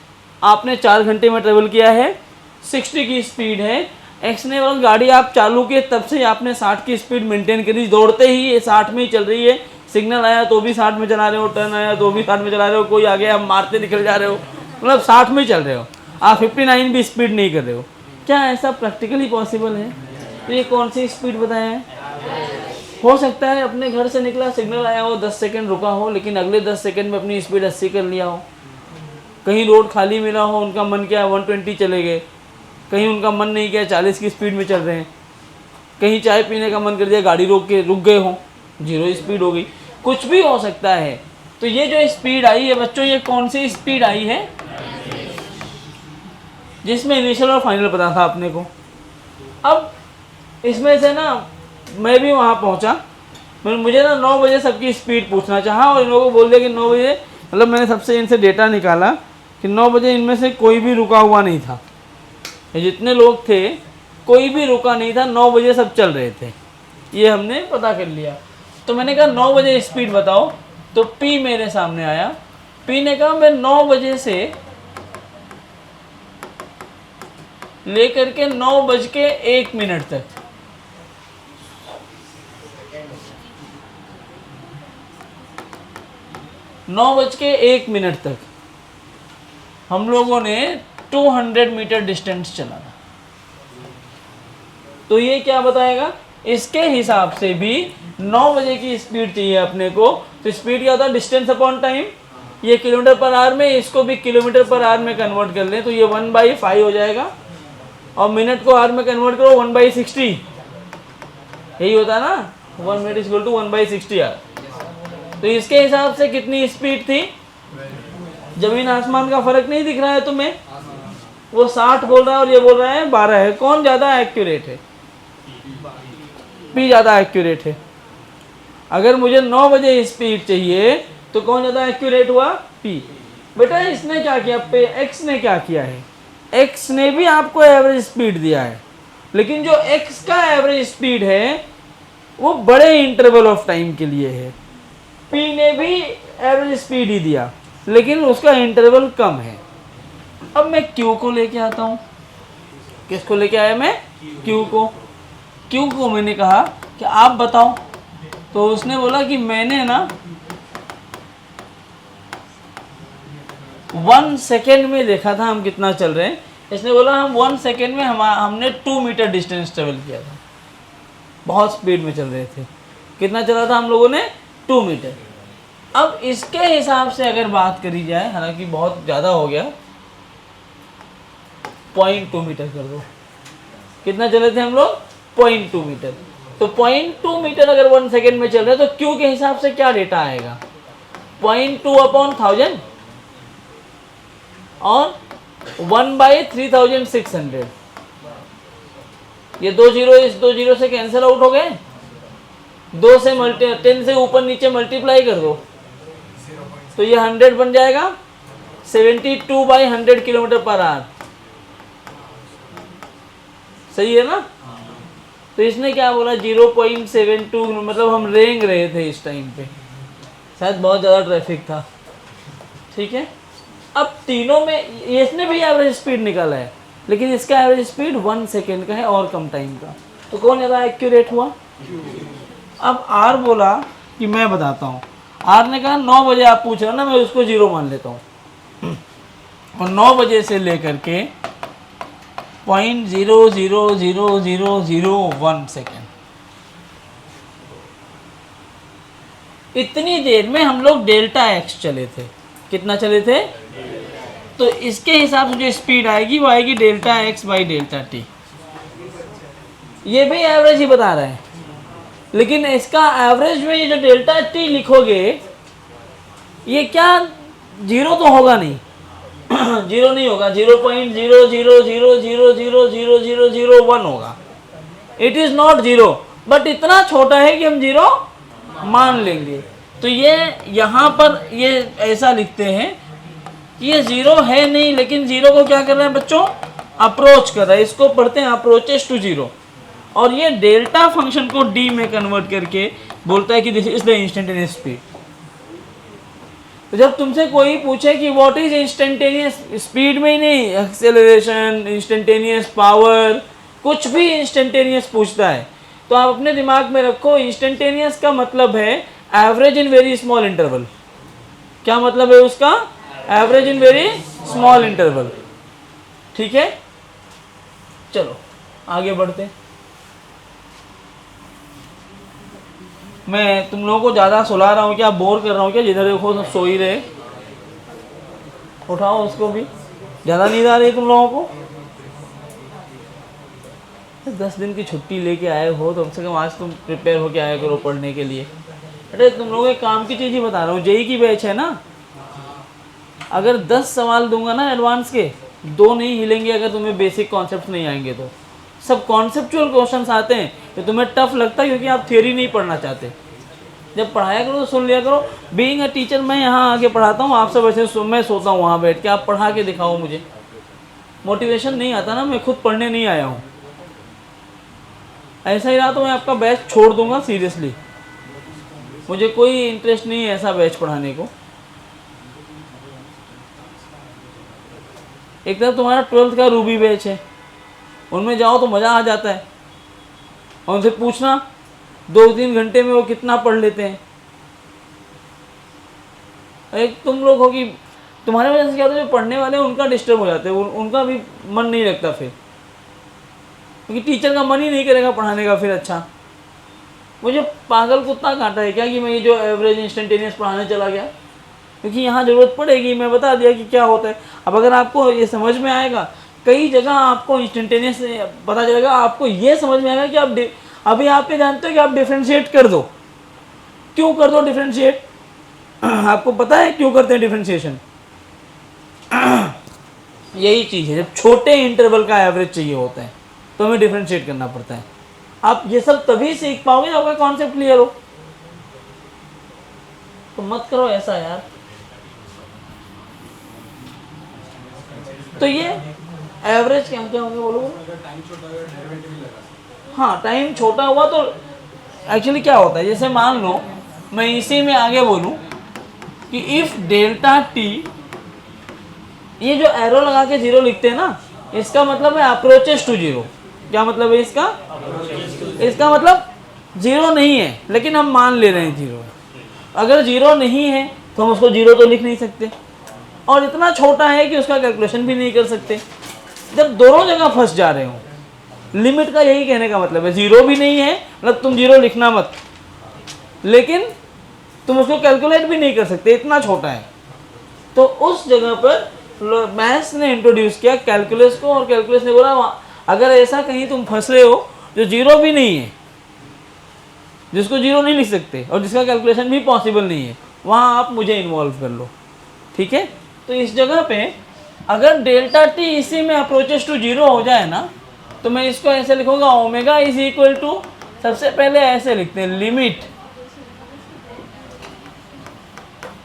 आपने 4 घंटे में ट्रेवल किया है, 60 की स्पीड है। एक्स ने बोला गाड़ी आप चालू किए तब से आपने 60 की स्पीड मेंटेन करी, दौड़ते ही ये 60 में ही चल रही है, सिग्नल आया तो भी 60 में चला रहे हो, टर्न आया तो भी 60 में चला रहे हो, कोई आ गया आप मारते निकल जा रहे हो, मतलब 60 में चल रहे हो, आप 59 भी स्पीड नहीं कर रहे हो। क्या ऐसा प्रैक्टिकली पॉसिबल है? तो ये कौन सी स्पीड बताया है? हो सकता है अपने घर से निकला, सिग्नल आया हो, 10 सेकंड रुका हो, लेकिन अगले 10 सेकंड में अपनी स्पीड 80 कर लिया हो। कहीं रोड खाली मिला हो, उनका मन किया 120 चले गए, कहीं उनका मन नहीं किया 40 की स्पीड में चल रहे हैं, कहीं चाय पीने का मन कर दिया गाड़ी रोक के रुक गए हो, 0 स्पीड हो गई, कुछ भी हो सकता है। तो ये जो स्पीड आई है बच्चों, ये कौन सी स्पीड आई है? जिसमें इनिशियल और फाइनल पता था अपने को। अब इसमें से ना मैं भी वहाँ पहुँचा, मुझे ना 9 बजे सबकी स्पीड पूछना चाहा और इन लोगों को बोल दिया कि 9 बजे, मतलब मैंने सबसे इनसे डेटा निकाला कि 9 बजे इनमें से कोई भी रुका हुआ नहीं था, ये जितने लोग थे कोई भी रुका नहीं था, 9 बजे सब चल रहे थे, ये हमने पता कर लिया। तो मैंने कहा 9 बजे स्पीड बताओ, तो पी मेरे सामने आया। पी ने कहा मैं 9 बजे से लेकर के 9:01 तक, नौ बज के 1 तक हम लोगों ने 200 मीटर डिस्टेंस चला था। तो ये क्या बताएगा? इसके हिसाब से भी 9 बजे की स्पीड चाहिए अपने को। तो स्पीड क्या होता है? Distance upon time. ये किलोमीटर पर आवर में, इसको भी किलोमीटर पर आवर में कन्वर्ट कर लें तो ये 1/5 हो जाएगा, और मिनट को आवर में कन्वर्ट करो 1/60, यही होता है ना, 1 मिनट इक्वल टू 1/60 आवर। तो इसके हिसाब से कितनी स्पीड थी? जमीन आसमान का फर्क नहीं दिख रहा है तुम्हें? वो 60 बोल रहा है और ये बोल रहा है 12 है, कौन ज्यादा एक्यूरेट है? पी ज्यादा एक्यूरेट है। अगर मुझे 9 बजे स्पीड चाहिए तो कौन ज्यादा एक्यूरेट हुआ? पी। बेटा इसने क्या किया? पे एक्स ने क्या किया है? एक्स ने भी आपको एवरेज स्पीड दिया है, लेकिन जो एक्स का एवरेज स्पीड है वो बड़े इंटरवल ऑफ टाइम के लिए है। पी ने भी एवरेज स्पीड ही दिया, लेकिन उसका इंटरवल कम है। अब मैं क्यू को लेके आता हूँ। किसको लेके आया मैं? क्यू को। क्यू को मैंने कहा कि आप बताओ, तो उसने बोला कि मैंने ना 1 सेकेंड में देखा था हम कितना चल रहे हैं। इसने बोला हम 1 सेकेंड में हमने 2 मीटर डिस्टेंस ट्रेवल किया था, बहुत स्पीड में चल रहे थे। कितना चला था हम लोगों ने? 2 मीटर। अब इसके हिसाब से अगर बात करी जाए, हालांकि बहुत ज़्यादा हो गया, 0.2 मीटर कर दो। कितना चले थे हम लोग? 0.2 मीटर। तो 0.2 मीटर अगर 1 सेकेंड में चल रहे हैं तो क्यू के हिसाब से क्या डेटा आएगा? 0.2/1000 और 1/3600। ये 2 जीरो इस 2 जीरो से कैंसिल आउट हो गए। 2 से 10 से ऊपर नीचे मल्टीप्लाई कर दो तो ये 100 बन जाएगा। 72/100 किलोमीटर पर आवर, सही है ना? तो इसने क्या बोला? 0.72, मतलब हम रेंग रहे थे इस टाइम पे, शायद बहुत ज़्यादा ट्रैफिक था। ठीक है, अब तीनों में इसने भी एवरेज स्पीड निकाला है, लेकिन इसका एवरेज स्पीड 1 सेकेंड का है और कम टाइम का। तो कौन ज़्यादा एक्यूरेट हुआ? अब आर बोला कि मैं बताता हूँ। आर ने कहा 9 बजे आप पूछ रहे हो ना, मैं उसको 0 मान लेता हूँ, और 9 बजे से लेकर के 0.00001 सेकेंड, इतनी देर में हम लोग डेल्टा एक्स चले थे। कितना चले थे? तो इसके हिसाब से जो स्पीड आएगी वो आएगी delta x by delta T. ये भी एवरेज ही बता रहा है, लेकिन इसका एवरेज में ये जो डेल्टा टी लिखोगे, ये क्या 0 तो होगा नहीं, 0 नहीं होगा, 0.000000001 होगा। इट इज नॉट 0, बट इतना छोटा है कि हम 0 मान लेंगे। तो ये यहाँ पर ये ऐसा लिखते हैं कि ये 0 है नहीं, लेकिन 0 को क्या कर रहे हैं बच्चों? अप्रोच कर रहा है। इसको पढ़ते हैं अप्रोचेस टू 0, और ये डेल्टा फंक्शन को डी में कन्वर्ट करके बोलता है कि this is the instantaneous speed. तो जब तुमसे कोई पूछे कि व्हाट इज इंस्टेंटेनियस, स्पीड में ही नहीं, एक्सेलरेशन, इंस्टेंटेनियस पावर, कुछ भी इंस्टेंटेनियस पूछता है, तो आप अपने दिमाग में रखो इंस्टेंटेनियस का मतलब है average in very small interval. क्या मतलब है उसका? Average in very small interval. ठीक है, चलो आगे बढ़ते हैं। मैं तुम लोगों को ज़्यादा सुला रहा हूँ क्या, बोर कर रहा हूँ क्या? जिधर देखो सब सो ही रहे। उठाओ उसको भी, ज़्यादा नींद आ रही है तुम लोगों को? 10 दिन की छुट्टी लेके आए हो, तो कम से कम आज तुम प्रिपेयर होके आया करो पढ़ने के लिए। अरे तुम लोग एक काम की चीज़ ही बता रहा हूँ, जेई की बैच है ना, अगर 10 सवाल दूंगा ना एडवांस के, 2 नहीं हिलेंगे अगर तुम्हें बेसिक कॉन्सेप्ट नहीं आएंगे तो। सब कॉन्सेप्चुअल क्वेश्चंस आते हैं तो तुम्हें टफ लगता है क्योंकि आप थियोरी नहीं पढ़ना चाहते। जब पढ़ाया करो तो सुन लिया करो। बीइंग अ टीचर मैं यहाँ आके पढ़ाता हूँ, आप सब ऐसे मैं सोता हूँ वहाँ बैठ के, आप पढ़ा के दिखाओ मुझे। मोटिवेशन नहीं आता ना, मैं खुद पढ़ने नहीं आया हूँ। ऐसा ही रहा तो मैं आपका बैच छोड़ दूंगा सीरियसली, मुझे कोई इंटरेस्ट नहीं है ऐसा बैच पढ़ाने को। एक तरफ तुम्हारा 12th का रूबी बैच है, उनमें जाओ तो मज़ा आ जाता है, और उनसे पूछना 2-3 घंटे में वो कितना पढ़ लेते हैं। एक तुम लोग हो कि तुम्हारे वजह से क्या होता है, जो पढ़ने वाले हैं उनका डिस्टर्ब हो जाते हैं, उनका भी मन नहीं लगता फिर, क्योंकि टीचर का मन ही नहीं करेगा पढ़ाने का फिर। अच्छा, मुझे पागल कुत्ता काटा है क्या कि मैं ये जो एवरेज इंस्टेंटेनियस पढ़ाने चला गया, क्योंकि यहाँ ज़रूरत पड़ेगी। मैं बता दिया कि क्या होता है। अब अगर आपको ये समझ में आएगा, कई जगह आपको इंस्टेंटेनियस पता चलेगा, आपको ये समझ में आएगा कि आप अभी आप ये जानते हो कि आप डिफ्रेंशिएट कर दो। क्यों कर दो डिफ्रेंशिएट? आपको पता है क्यों करते हैं डिफ्रेंशिएशन? यही चीज़ है, जब छोटे इंटरवल का एवरेज चाहिए होता है तो हमें डिफ्रेंशिएट करना पड़ता है। आप ये सब तभी सीख पाओगे जब आपका कॉन्सेप्ट क्लियर हो। तो मत करो ऐसा यार। तो ये एवरेज क्या क्या होंगे बोलो? हाँ, टाइम छोटा हुआ तो एक्चुअली क्या होता है, जैसे मान लो मैं इसी में आगे बोलूं कि इफ डेल्टा टी, ये जो एरो लगा के 0 लिखते हैं ना, इसका मतलब है अप्रोचेस टू 0। क्या मतलब है इसका? इसका मतलब 0 नहीं है, लेकिन हम मान ले रहे हैं 0 है। अगर 0 नहीं है तो हम उसको 0 तो लिख नहीं सकते, और इतना छोटा है कि उसका कैलकुलेशन भी नहीं कर सकते। जब दोनों जगह फंस जा रहे हो, लिमिट का यही कहने का मतलब है, 0 भी नहीं है मतलब तुम 0 लिखना मत, लेकिन तुम उसको कैलकुलेट भी नहीं कर सकते, इतना छोटा है। तो उस जगह पर मैथ्स ने इंट्रोड्यूस किया कैलकुलस को, और कैलकुलस ने बोला अगर ऐसा कहीं तुम फंस रहे हो जो 0 भी नहीं है, जिसको 0 नहीं लिख सकते और जिसका कैलकुलेशन भी पॉसिबल नहीं है, वहाँ आप मुझे इन्वॉल्व कर लो। ठीक है, तो इस जगह पे अगर डेल्टा टी इसी में अप्रोचेस टू 0 हो जाए ना, तो मैं इसको ऐसे लिखूंगा, ओमेगा इज इक्वल टू, सबसे पहले ऐसे लिखते हैं, limit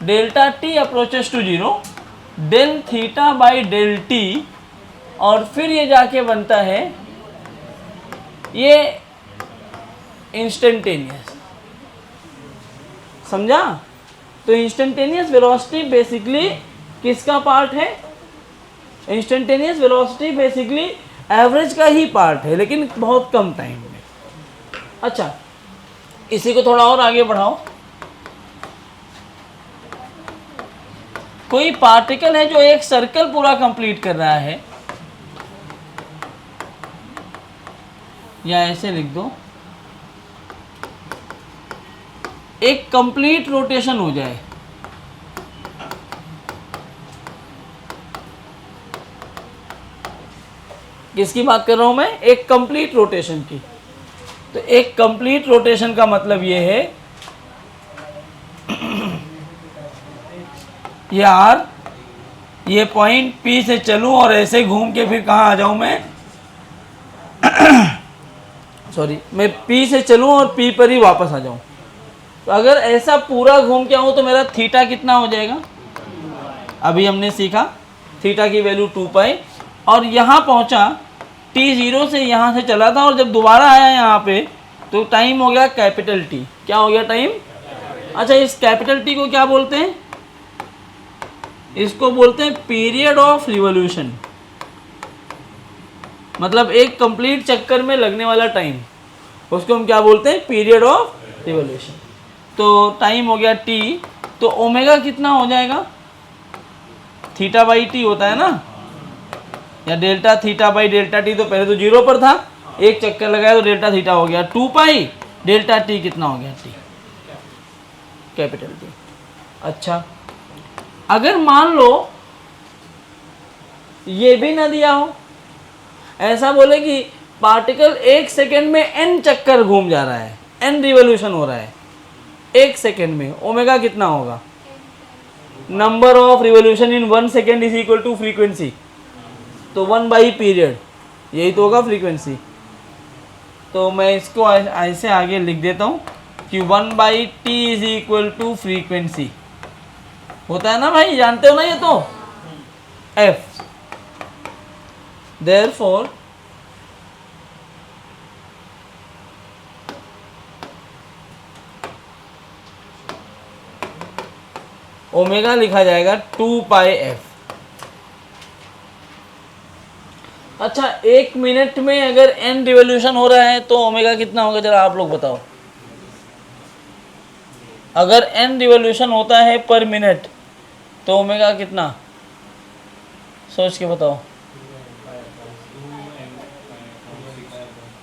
delta t approaches to 0 del theta by del t, और फिर ये जाके बनता है ये इंस्टेंटेनियस। समझा? तो इंस्टेंटेनियस वेलोसिटी बेसिकली किसका पार्ट है? इंस्टेंटेनियस वेलोसिटी बेसिकली एवरेज का ही पार्ट है, लेकिन बहुत कम टाइम में। अच्छा, इसी को थोड़ा और आगे बढ़ाओ। कोई पार्टिकल है जो एक सर्कल पूरा कंप्लीट कर रहा है, या ऐसे लिख दो, एक कंप्लीट रोटेशन हो जाए, किसकी बात कर रहा हूं मैं? एक कंप्लीट रोटेशन की। तो एक कंप्लीट रोटेशन का मतलब ये है यार, ये पॉइंट P से चलूं और ऐसे घूम के फिर कहाँ आ जाऊं मैं? सॉरी, मैं P से चलूं और P पर ही वापस आ जाऊं। तो अगर ऐसा पूरा घूम के आऊं तो मेरा थीटा कितना हो जाएगा? अभी हमने सीखा थीटा की वैल्यू 2 पाई, और यहाँ पहुँचा t 0 से, यहाँ से चला था, और जब दोबारा आया यहाँ पे तो टाइम हो गया कैपिटल T। क्या हो गया टाइम? अच्छा, इस कैपिटल T को क्या बोलते हैं? इसको बोलते हैं पीरियड ऑफ रिवॉल्यूशन, मतलब एक कंप्लीट चक्कर में लगने वाला टाइम, उसको हम क्या बोलते हैं, पीरियड ऑफ रिवॉल्यूशन। तो टाइम हो गया t, तो ओमेगा कितना हो जाएगा, थीटा बाई टी होता है ना, या delta theta by delta T, तो पहले तो जीरो पर था, एक चक्कर लगाया तो डेल्टा थीटा हो गया 2 पाई, डेल्टा टी कितना हो गया t, कैपिटल टी। अच्छा, अगर मान लो ये भी ना दिया हो, ऐसा बोले कि पार्टिकल एक सेकेंड में n चक्कर घूम जा रहा है, n रिवॉल्यूशन हो रहा है एक सेकेंड में, ओमेगा कितना होगा, number of revolution in 1 second is equal to frequency, तो 1 बाई पीरियड, यही तो होगा फ्रीक्वेंसी। तो मैं इसको ऐसे आगे लिख देता हूँ कि 1 by t is equal to frequency, होता है ना भाई, जानते हो ना ये तो, f, देयरफॉर ओमेगा लिखा जाएगा 2 पाई एफ। अच्छा, एक मिनट में अगर n रिवॉल्यूशन हो रहा है तो ओमेगा कितना होगा, जरा आप लोग बताओ। अगर n रिवॉल्यूशन होता है पर मिनट तो ओमेगा कितना, सोच के बताओ,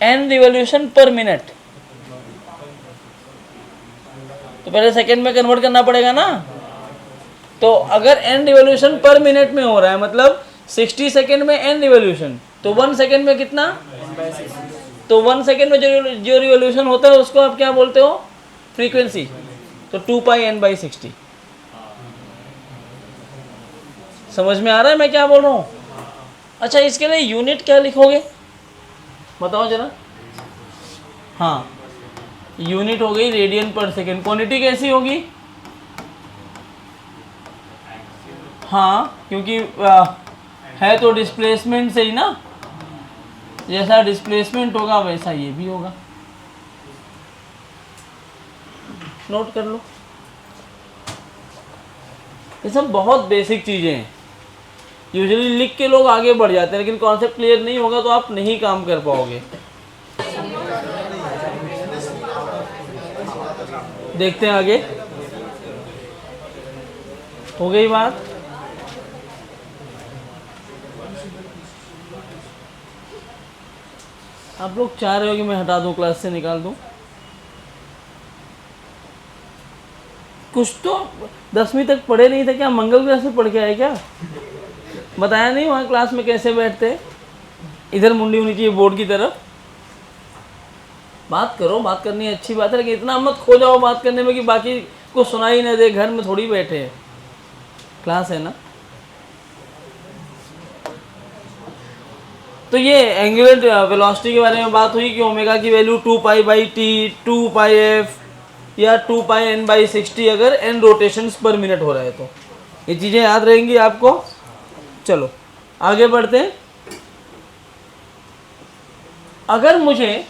n रिवॉल्यूशन पर मिनट, तो पहले सेकेंड में कन्वर्ट करना पड़ेगा ना। तो अगर n रिवॉल्यूशन पर मिनट में हो रहा है, मतलब 60 सेकेंड में n रिवॉल्यूशन, तो 1 सेकेंड में कितना, तो 1 सेकेंड में जो रिवॉल्यूशन होता है उसको आप क्या बोलते हो, फ्रीक्वेंसी, तो 2 पाई n बाई 60। समझ में आ रहा है मैं क्या बोल रहा हूँ। अच्छा, इसके लिए यूनिट क्या लिखोगे, बताओ जरा। हाँ, यूनिट हो गई रेडियन पर सेकेंड। क्वांटिटी कैसी होगी, हाँ, क्योंकि है तो डिस्प्लेसमेंट से ही ना, जैसा डिस्प्लेसमेंट होगा वैसा ये भी होगा, नोट कर लो। ये सब बहुत बेसिक चीज़ें हैं, यूजुअली लिख के लोग आगे बढ़ जाते हैं, लेकिन कॉन्सेप्ट क्लियर नहीं होगा तो आप नहीं काम कर पाओगे। देखते हैं आगे, हो गई बात। आप लोग चाह रहे हो कि मैं हटा दूं, क्लास से निकाल दूं, कुछ तो 10वीं तक पढ़े नहीं थे क्या, मंगल ग्रह से पढ़ के आए क्या, बताया नहीं वहाँ क्लास में कैसे बैठते, इधर मुंडी होनी चाहिए बोर्ड की तरफ। बात करो, बात करनी अच्छी बात है, लेकिन इतना मत खो जाओ बात करने में कि बाकी को सुनाई ना दे, घर में थोड़ी बैठे हैं, क्लास है ना। तो ये एंगुलर वेलोसिटी के बारे में बात हुई कि ओमेगा की value 2 pi by T, 2 pi F या 2 पाई एन बाई 60 अगर n रोटेशंस पर मिनट हो रहा है तो। ये चीज़ें याद रहेंगी आपको। चलो आगे बढ़ते हैं। अगर मुझे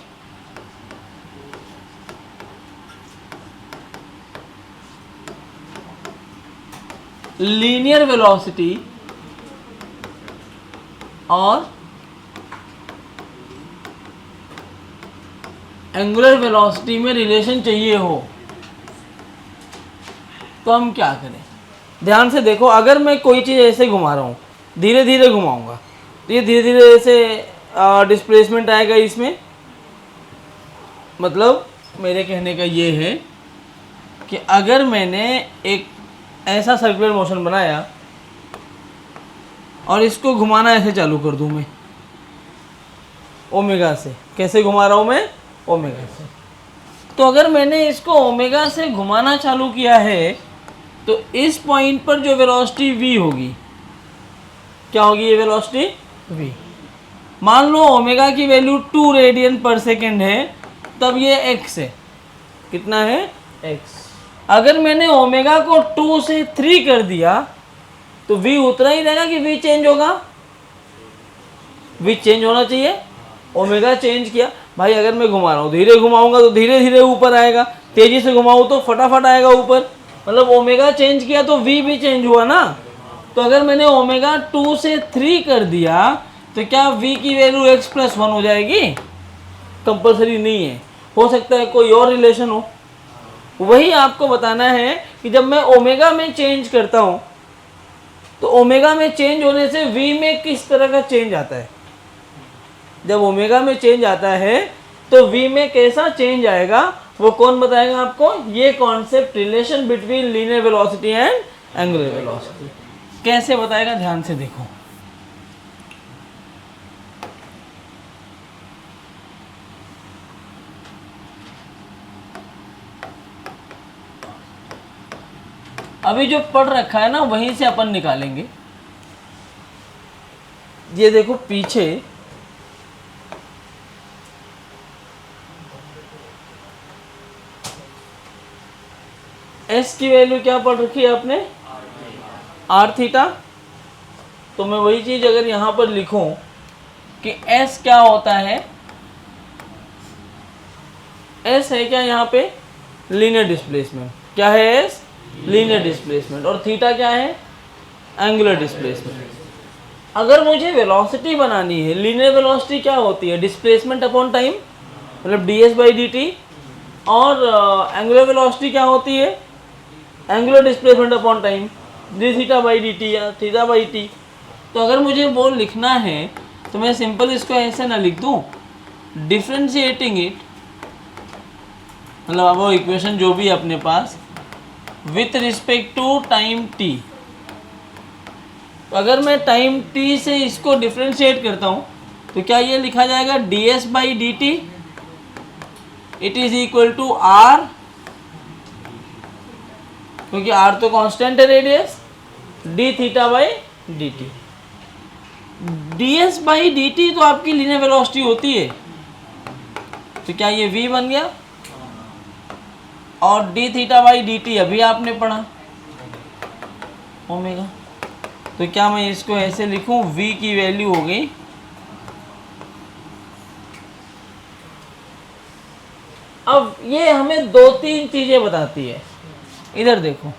लीनियर वेलोसिटी और एंगुलर वेलोसिटी में रिलेशन चाहिए हो तो हम क्या करें। ध्यान से देखो, अगर मैं कोई चीज़ ऐसे घुमा रहा हूँ, धीरे धीरे घुमाऊंगा तो ये धीरे धीरे ऐसे डिस्प्लेसमेंट आएगा इसमें। मतलब मेरे कहने का ये है कि अगर मैंने एक ऐसा सर्कुलर मोशन बनाया और इसको घुमाना ऐसे चालू कर दूं मैं ओमेगा से, कैसे घुमा रहा हूँ मैं, ओमेगा से। तो अगर मैंने इसको ओमेगा से घुमाना चालू किया है तो इस पॉइंट पर जो वेलोसिटी v होगी, क्या होगी ये वेलोसिटी v। मान लो ओमेगा की वैल्यू 2 रेडियन पर सेकेंड है, तब ये x है, कितना है x। अगर मैंने ओमेगा को 2 से 3 कर दिया तो v उतना ही रहेगा कि v चेंज होगा, v चेंज होना चाहिए। ओमेगा चेंज किया भाई, अगर मैं घुमा रहा हूँ, धीरे घुमाऊंगा तो धीरे धीरे ऊपर आएगा, तेजी से घुमाऊँ तो फटाफट आएगा ऊपर। मतलब ओमेगा चेंज किया तो v भी चेंज हुआ ना। तो अगर मैंने ओमेगा 2 से 3 कर दिया तो क्या v की वैल्यू x+1 हो जाएगी? कंपलसरी नहीं है, हो सकता है कोई और रिलेशन हो। वही आपको बताना है कि जब मैं ओमेगा में चेंज करता हूं तो ओमेगा में चेंज होने से v में किस तरह का चेंज आता है। जब ओमेगा में चेंज आता है तो v में कैसा चेंज आएगा वो कौन बताएगा आपको? ये concept relation between linear velocity and angular velocity कैसे बताएगा, ध्यान से देखो। अभी जो पढ़ रखा है ना वहीं से अपन निकालेंगे। ये देखो पीछे एस की वैल्यू क्या पढ़ रखी है आपने? R theta. तो मैं वही चीज अगर यहां पर लिखूं कि एस क्या होता है, एस है क्या यहाँ पे? Linear displacement. क्या है एस? Linear displacement. और थीटा क्या है? Angular displacement. अगर मुझे वेलोसिटी बनानी है, लीनियर वेलोसिटी क्या होती है? डिस्प्लेसमेंट अपॉन टाइम, मतलब ds/dt। और एंगुलर वेलोसिटी क्या होती है? Angular displacement upon time, dθ/dt या θ/t। तो अगर मुझे वो लिखना है तो मैं सिंपल इसको ऐसे ना लिख दूं, डिफ्रेंशिएटिंग इट, मतलब वो इक्वेशन जो भी अपने पास with respect to time t। तो अगर मैं टाइम t से इसको डिफ्रेंशिएट करता हूं तो क्या ये लिखा जाएगा ds/dt it is equal to r, क्योंकि r तो कांस्टेंट है रेडियस, dθ/dt। ds/dt तो आपकी लीनियर वेलोसिटी होती है, तो क्या ये v बन गया? और dθ/dt अभी आपने पढ़ा ओमेगा। तो क्या मैं इसको ऐसे लिखूं, v की वैल्यू हो गई अब ये हमें 2-3 चीजें बताती है। इधर देखो,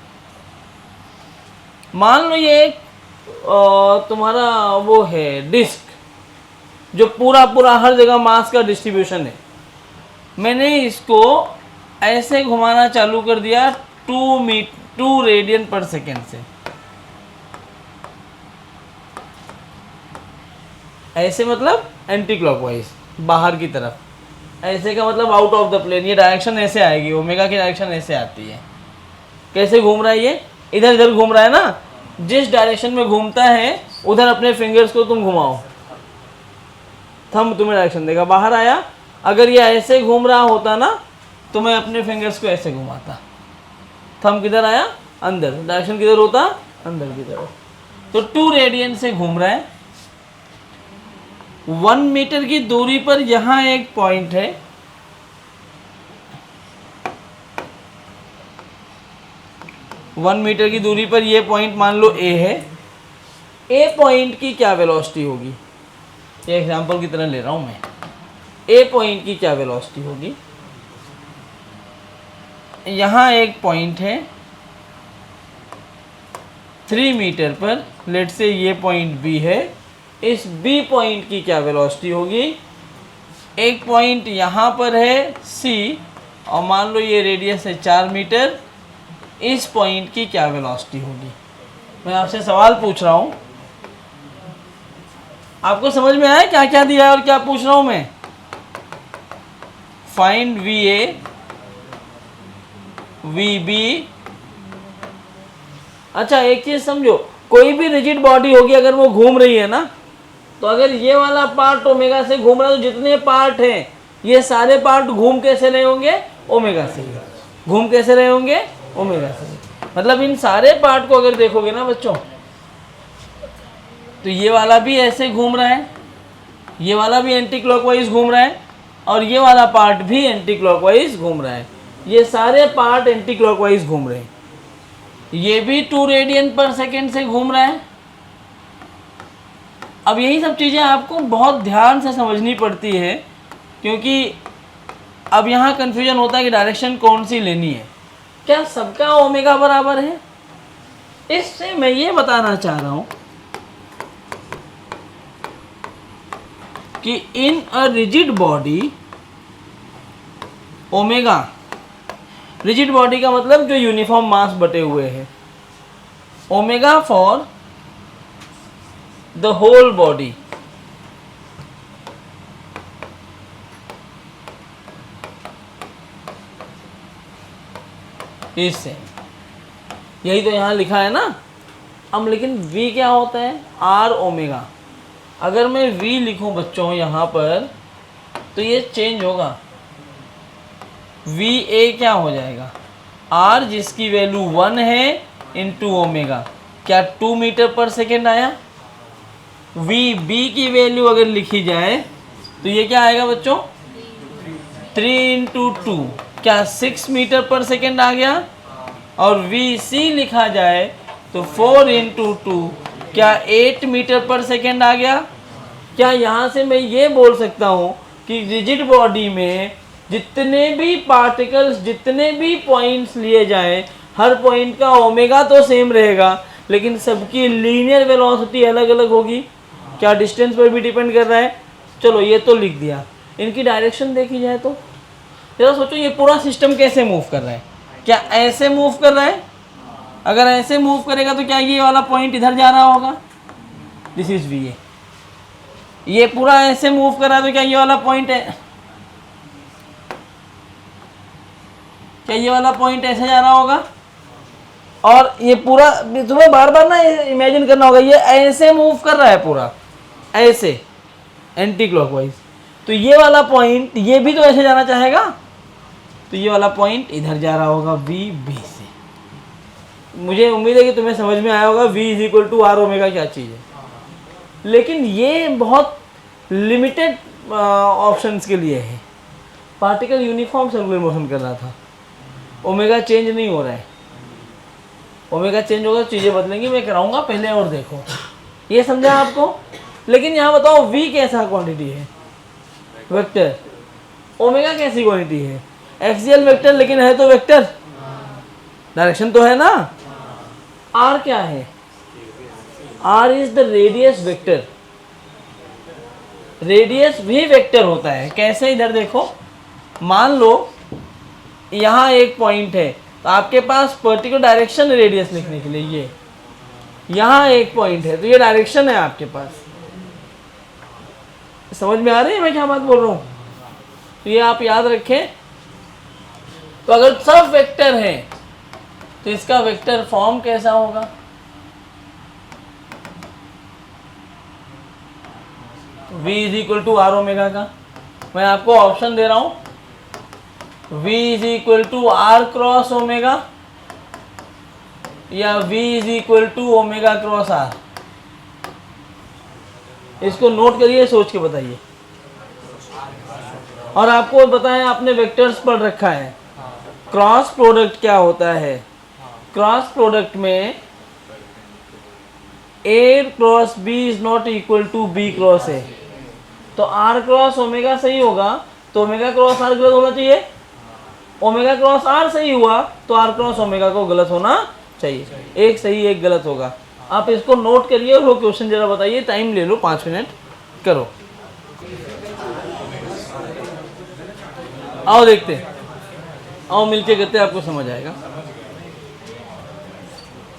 मान लो ये एक तुम्हारा वो है डिस्क जो पूरा पूरा हर जगह मास का डिस्ट्रीब्यूशन है। मैंने इसको ऐसे घुमाना चालू कर दिया 2 रेडियन पर सेकेंड से। ऐसे मतलब एंटी क्लॉकवाइज बाहर की तरफ, ऐसे का मतलब आउट ऑफ द प्लेन। ये डायरेक्शन ऐसे आएगी, ओमेगा की डायरेक्शन ऐसे आती है। कैसे घूम रहा है ये? इधर इधर घूम रहा है ना। जिस डायरेक्शन में घूमता है उधर अपने फिंगर्स को तुम घुमाओ, थंब तुम्हें डायरेक्शन देगा, बाहर आया। अगर ये ऐसे घूम रहा होता ना तो मैं अपने फिंगर्स को ऐसे घुमाता, थंब किधर आया? अंदर। डायरेक्शन किधर होता? अंदर की तरफ। तो 2 रेडियन से घूम रहा है। 1 मीटर की दूरी पर यहां एक पॉइंट है, वन मीटर की दूरी पर ये पॉइंट मान लो ए है। ए पॉइंट की क्या वेलोसिटी होगी? ये एग्जांपल की तरह ले रहा हूं मैं। ए पॉइंट की क्या वेलोसिटी होगी? यहां एक पॉइंट है 3 मीटर पर, लेट से ये पॉइंट बी है। इस बी पॉइंट की क्या वेलोसिटी होगी? एक पॉइंट यहाँ पर है सी, और मान लो ये रेडियस है 4 मीटर। इस पॉइंट की क्या वेलोसिटी होगी? मैं आपसे सवाल पूछ रहा हूँ, आपको समझ में आया क्या क्या दिया है और क्या पूछ रहा हूँ मैं? Find v a, v b. अच्छा एक चीज समझो, कोई भी रिजिड बॉडी होगी अगर वो घूम रही है ना, तो अगर ये वाला पार्ट ओमेगा से घूम रहा है तो जितने पार्ट हैं ये सारे पार्ट घूम कैसे रहे होंगे? ओमेगा से। घूम कैसे रहे होंगे? ओमेगा से। मतलब इन सारे पार्ट को अगर देखोगे ना बच्चों, तो ये वाला भी ऐसे घूम रहा है, ये वाला भी एंटी क्लॉकवाइज घूम रहा है, और ये वाला पार्ट भी एंटी क्लॉकवाइज घूम रहा है। ये सारे पार्ट एंटी क्लॉकवाइज घूम रहे हैं। ये भी 2 रेडियन पर सेकेंड से घूम रहा है। अब यही सब चीज़ें आपको बहुत ध्यान से समझनी पड़ती है, क्योंकि अब यहाँ कन्फ्यूजन होता है कि डायरेक्शन कौन सी लेनी है। क्या सबका ओमेगा बराबर है? इससे मैं ये बताना चाह रहा हूं कि in a rigid body omega, rigid body का मतलब जो यूनिफॉर्म मास बटे हुए हैं, omega for the whole body इससे, यही तो यहां लिखा है ना। अब लेकिन v क्या होता है, r ओमेगा। अगर मैं v लिखूं बच्चों यहां पर तो ये चेंज होगा, वी ए क्या हो जाएगा, r जिसकी वैल्यू 1 है इंटू ओमेगा, क्या 2 मीटर पर सेकेंड आया। वी बी की वैल्यू अगर लिखी जाए तो ये क्या आएगा बच्चों, 3 इंटू 2 क्या 6 मीटर पर सेकेंड आ गया। और वी सी लिखा जाए तो 4 इंटू 2 क्या 8 मीटर पर सेकेंड आ गया। क्या यहाँ से मैं ये बोल सकता हूँ कि रिजिड बॉडी में जितने भी पार्टिकल्स, जितने भी पॉइंट्स लिए जाएं, हर पॉइंट का ओमेगा तो सेम रहेगा लेकिन सबकी लीनियर वेलोसिटी अलग अलग होगी। क्या डिस्टेंस पर भी डिपेंड कर रहा है। चलो ये तो लिख दिया। इनकी डायरेक्शन देखी जाए तो जरा सोचो ये पूरा सिस्टम कैसे मूव कर रहा है। क्या ऐसे मूव कर रहा है, अगर ऐसे मूव करेगा तो क्या ये वाला पॉइंट इधर जा रहा होगा, दिस इज वी ए। ये पूरा ऐसे मूव कर रहा है तो क्या ये वाला पॉइंट है, क्या ये वाला पॉइंट ऐसे जा रहा होगा। और ये पूरा तुम्हें बार बार ना इमेजिन करना होगा, ये ऐसे मूव कर रहा है पूरा ऐसे एंटी क्लॉकवाइज, तो ये वाला पॉइंट ये भी तो ऐसे जाना चाहेगा, तो ये वाला पॉइंट इधर जा रहा होगा वी बी से। मुझे उम्मीद है कि तुम्हें समझ में आया होगा v is equal to are omega क्या चीज़ है। लेकिन ये बहुत लिमिटेड ऑप्शंस के लिए है। पार्टिकल यूनिफॉर्म सर्कुलर मोशन कर रहा था, ओमेगा चेंज नहीं हो रहा है। ओमेगा चेंज होगा चीज़ें बदलेंगी, मैं कराऊंगा पहले और देखो। ये समझा आपको। लेकिन यहाँ बताओ v कैसा क्वांटिटी है, वेक्टर। ओमेगा कैसी क्वांटिटी है, एक्सियल वेक्टर, लेकिन है तो वेक्टर, डायरेक्शन तो है ना। r क्या है, r is the radius vector. Radius भी वेक्टर होता है। कैसे, इधर देखो, मान लो यहाँ एक पॉइंट है तो आपके पास पर्टिकुलर डायरेक्शन है रेडियस लिखने के लिए। ये यहाँ एक पॉइंट है तो ये डायरेक्शन है आपके पास। समझ में आ रही है मैं क्या बात बोल रहा हूँ। तो ये आप याद रखें। तो अगर सब वेक्टर है तो इसका वेक्टर फॉर्म कैसा होगा, v is equal to are omega का। मैं आपको ऑप्शन दे रहा हूं, v is equal to R cross omega या v is equal to omega cross R. इसको नोट करिए, सोच के बताइए। और आपको बताएं, आपने वेक्टर्स पढ़ रखा है, क्रॉस प्रोडक्ट क्या होता है। क्रॉस प्रोडक्ट में a cross b is not equal to b cross a। तो r क्रॉस ओमेगा सही होगा तो ओमेगा क्रॉस r गलत होना चाहिए। ओमेगा क्रॉस r सही हुआ तो r क्रॉस ओमेगा को गलत होना चाहिए। एक सही एक गलत होगा। आप इसको नोट करिए और वो क्वेश्चन जरा बताइए। टाइम ले लो, 5 मिनट करो। आओ देखते, आओ मिलके करते, आपको समझ आएगा।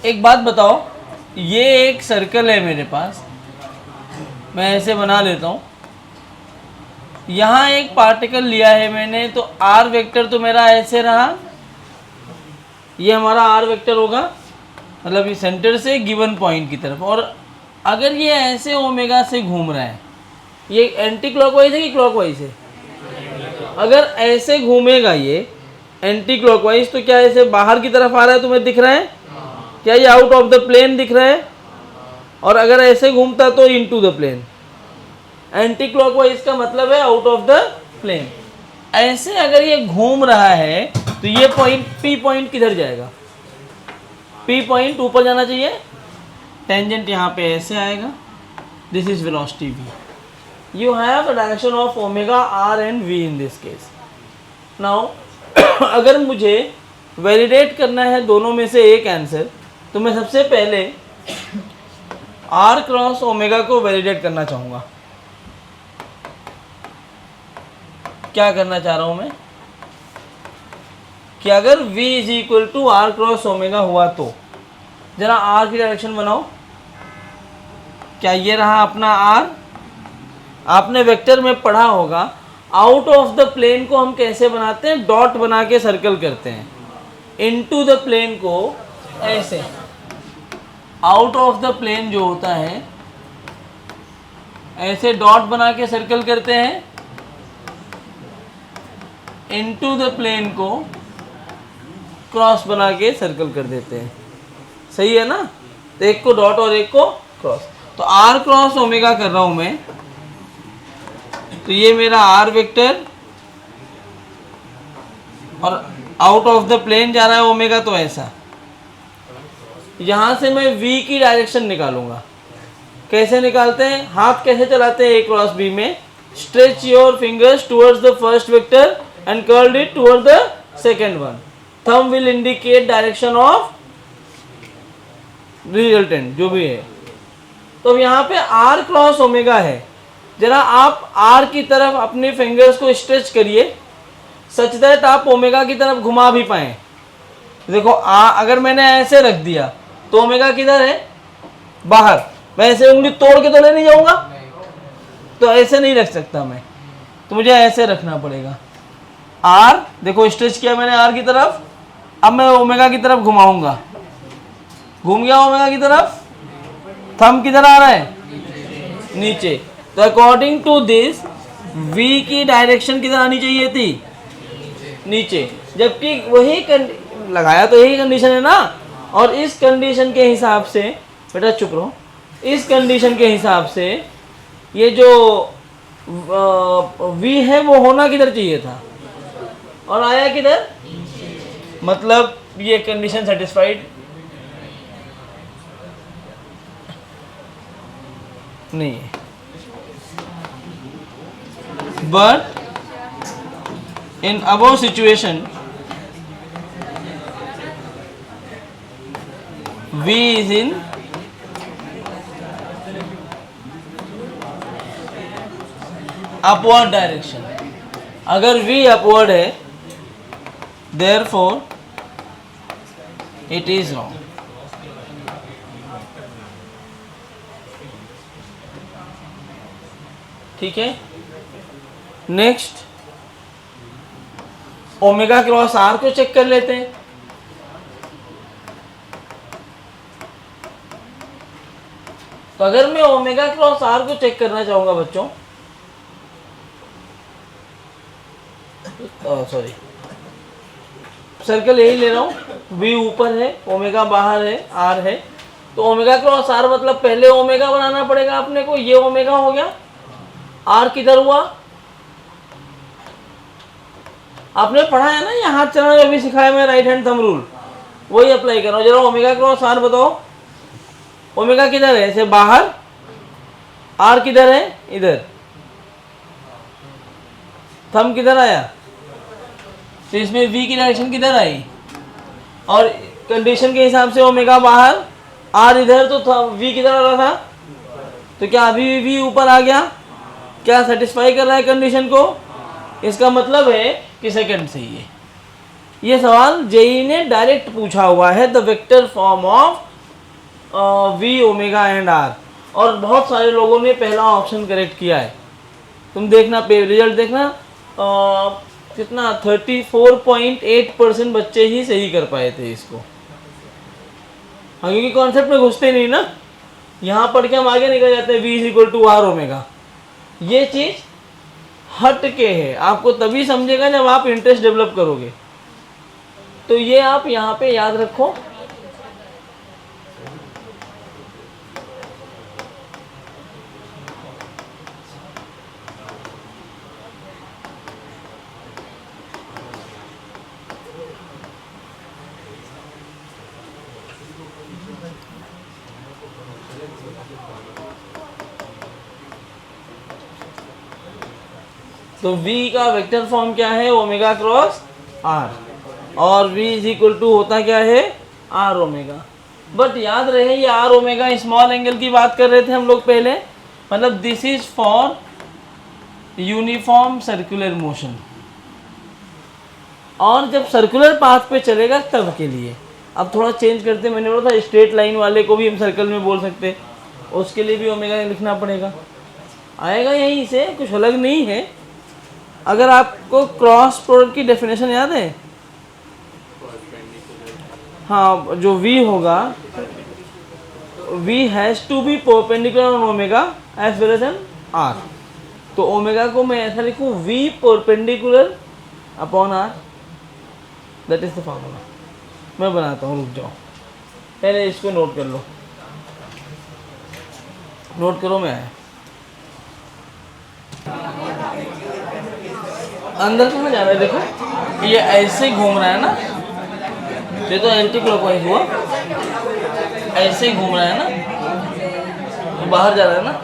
एक बात बताओ, ये एक सर्कल है मेरे पास, मैं ऐसे बना लेता हूँ। यहाँ एक पार्टिकल लिया है मैंने, तो आर वेक्टर तो मेरा ऐसे रहा, ये हमारा आर वेक्टर होगा, मतलब ये सेंटर से गिवन पॉइंट की तरफ। और अगर ये ऐसे ओमेगा से घूम रहा है, ये एंटी क्लॉकवाइज है कि क्लॉकवाइज है। अगर ऐसे घूमेगा ये एंटी क्लॉकवाइज तो क्या ऐसे बाहर की तरफ आ रहा है, तुम्हें दिख रहा है क्या, ये आउट ऑफ द प्लेन दिख रहा है। और अगर ऐसे घूमता तो into the plane. Anti clockwise का मतलब है आउट ऑफ द प्लेन। ऐसे अगर ये घूम रहा है तो ये पॉइंट P पॉइंट किधर जाएगा, P पॉइंट ऊपर जाना चाहिए। टेंजेंट यहाँ पे ऐसे आएगा, this is velocity v। You have the direction of omega r and v in this case. Now अगर मुझे वैलिडेट करना है दोनों में से एक आंसर, तो मैं सबसे पहले आर क्रॉस ओमेगा को वैलिडेट करना चाहूँगा। क्या करना चाह रहा हूँ मैं कि अगर v is equal to R cross omega हुआ तो जरा r की डायरेक्शन बनाओ। क्या ये रहा अपना r? आपने वेक्टर में पढ़ा होगा आउट ऑफ द प्लेन को हम कैसे बनाते हैं, डॉट बना के सर्कल करते हैं। इनटू द प्लेन को ऐसे, आउट ऑफ द प्लेन जो होता है ऐसे डॉट बना के सर्कल करते हैं। इनटू द प्लेन को क्रॉस बना के सर्कल कर देते हैं। सही है ना? तो एक को डॉट और एक को क्रॉस। तो आर क्रॉस ओमेगा कर रहा हूं मैं, तो ये मेरा आर वेक्टर और आउट ऑफ द प्लेन जा रहा है ओमेगा, तो ऐसा। यहां से मैं v की डायरेक्शन निकालूंगा। कैसे निकालते हैं, हाथ कैसे चलाते हैं ए क्रॉस बी में? Stretch your fingers towards the first vector and curl it toward the second one. Thumb will indicate direction of resultant, जो भी है। तो अब यहाँ पे आर क्रॉस ओमेगा है। जरा आप आर की तरफ अपने फिंगर्स को स्ट्रेच करिए सच दैट आप ओमेगा की तरफ घुमा भी पाए। देखो अगर मैंने ऐसे रख दिया तो ओमेगा किधर है? बाहर। मैं ऐसे उंगली तोड़ के तो ले नहीं जाऊंगा, तो ऐसे नहीं रख सकता मैं, तो मुझे ऐसे रखना पड़ेगा। आर देखो स्ट्रेच किया मैंने आर की तरफ, अब मैं ओमेगा की तरफ घुमाऊंगा, घूम गया ओमेगा की तरफ। थंब किधर आ रहा है? नीचे। तो अकॉर्डिंग टू दिस v की डायरेक्शन किधर आनी चाहिए थी? नीचे। जबकि वही लगाया तो यही कंडीशन है ना। और इस कंडीशन के हिसाब से, बेटा चुप रहो, इस कंडीशन के हिसाब से ये जो v है वो होना किधर चाहिए था और आया किधर? मतलब ये कंडीशन सेटिस्फाइड नहीं है। But in above situation v is in upward direction. अगर v अपवर्ड है therefore it is wrong। ठीक है। नेक्स्ट ओमेगा क्रॉस आर को चेक कर लेते हैं। तो अगर मैं ओमेगा क्रॉस आर को चेक करना चाहूंगा बच्चों, सॉरी सर्कल यही ले रहा हूं, v ऊपर है ओमेगा बाहर है आर है। तो ओमेगा क्रॉस आर मतलब पहले ओमेगा बनाना पड़ेगा अपने को। ये ओमेगा हो गया, आर किधर हुआ? आपने पढ़ा है ना ये हाथ चलाना जो भी सिखाया मैं, राइट हैंड थंब रूल, वही अप्लाई कर रहा हूं। जरा ओमेगा क्रॉस आर बताओ, ओमेगा किधर है? ऐसे बाहर, आर किधर है? इधर। थंब किधर आया? तो इसमें v की डायरेक्शन किधर आई? और कंडीशन के हिसाब से ओमेगा बाहर, आर इधर, तो v किधर आ रहा था? तो क्या अभी v ऊपर आ गया? क्या सेटिस्फाई कर रहा है कंडीशन को? इसका मतलब है कि सेकंड सही है। ये सवाल जेई ने डायरेक्ट पूछा हुआ है, the vector form of v omega and R, और बहुत सारे लोगों ने पहला ऑप्शन करेक्ट किया है। तुम देखना रिजल्ट देखना, कितना 34.8% बच्चे ही सही कर पाए थे इसको। हाँ, क्योंकि कॉन्सेप्ट में घुसते नहीं ना, यहाँ पढ़ के हम आगे निकल जाते हैं v is equal to are omega. ये चीज हट के है, आपको तभी समझेगा जब आप इंटरेस्ट डेवलप करोगे। तो ये आप यहाँ पे याद रखो। तो v का वेक्टर फॉर्म क्या है? ओमेगा क्रॉस आर, और v इज इक्वल टू होता क्या है? Are omega. बट याद रहे ये आर ओमेगा स्मॉल एंगल की बात कर रहे थे हम लोग पहले, मतलब this is for uniform circular motion, और जब सर्कुलर पाथ पे चलेगा तब के लिए। अब थोड़ा चेंज करते, मैंने बोला था स्ट्रेट लाइन वाले को भी हम सर्कल में बोल सकते, उसके लिए भी ओमेगा लिखना पड़ेगा, आएगा यहीं से, कुछ अलग नहीं है। अगर आपको क्रॉस प्रोडक्ट की डेफिनेशन याद है, हाँ, जो V होगा, V has to be perpendicular on omega as well as an R। तो ओमेगा को मैं ऐसा लिखूँ V perpendicular upon R, that is the formula. मैं बनाता हूँ, रुक जाओ, पहले इसको नोट कर लो, नोट करो, मैं आया अंदर कहाँ जा रहा है, देखो ये ऐसे घूम रहा है ना, ये तो एंटी क्लॉकवाइज हुआ, ऐसे ही घूम रहा है ना, तो बाहर जा रहा है ना।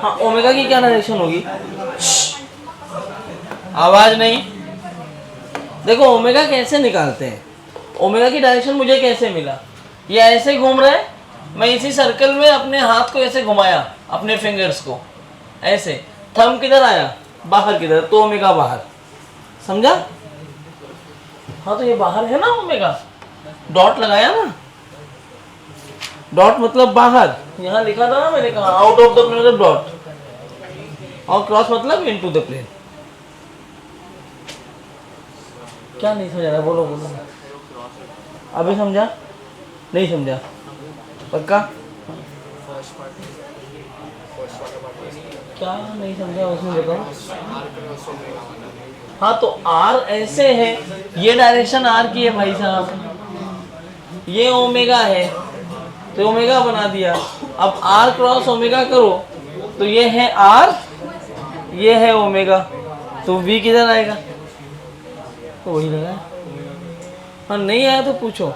हाँ, ओमेगा की क्या डायरेक्शन होगी, आवाज नहीं, देखो ओमेगा कैसे निकालते हैं, ओमेगा की डायरेक्शन मुझे कैसे मिला, ये ऐसे घूम रहा है, मैं इसी सर्कल में अपने हाथ को ऐसे घुमाया, अपने फिंगर्स को ऐसे, थंब किधर आया, बाहर किधर, तो ओमेगा बाहर, समझा। हाँ, तो ये बाहर है ना ओमेगा, डॉट लगाया ना, डॉट मतलब बाहर, यहाँ लिखा था ना मैंने, कहा out of the plane of dot, और क्रॉस मतलब इनटू द प्लेन। क्या नहीं समझा रहा, बोलो बोलो, अभी समझा, नहीं समझा, पक्का, क्या नहीं समझा उसमें बताओ। हाँ, तो R ऐसे है, ये डायरेक्शन R की है भाई साहब, ये ओमेगा है, तो ओमेगा बना दिया। अब R क्रॉस ओमेगा करो, तो ये है R, ये है ओमेगा, तो V किधर आएगा, तो वही लगा। हाँ, नहीं आया तो पूछो।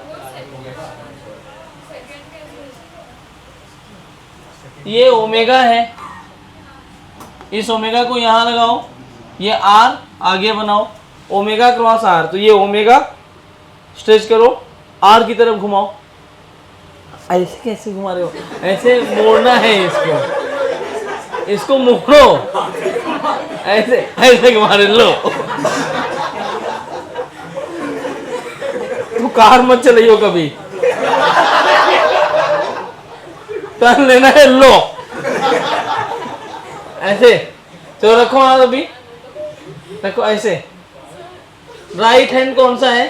ये ओमेगा है, इस ओमेगा को यहाँ लगाओ, ये R आगे बनाओ, ओमेगा क्रॉस R, तो ये ओमेगा स्ट्रेच करो, R की तरफ घुमाओ। ऐसे कैसे घुमा रहे हो, ऐसे मोड़ना है इसको, इसको मोड़ो, ऐसे ऐसे घुमा रहे, लो तू कार मत चलाइयो कभी, टर्न लेना है, लो ऐसे, तो रखो हाथ, अभी रखो ऐसे। राइट हैंड कौन सा है,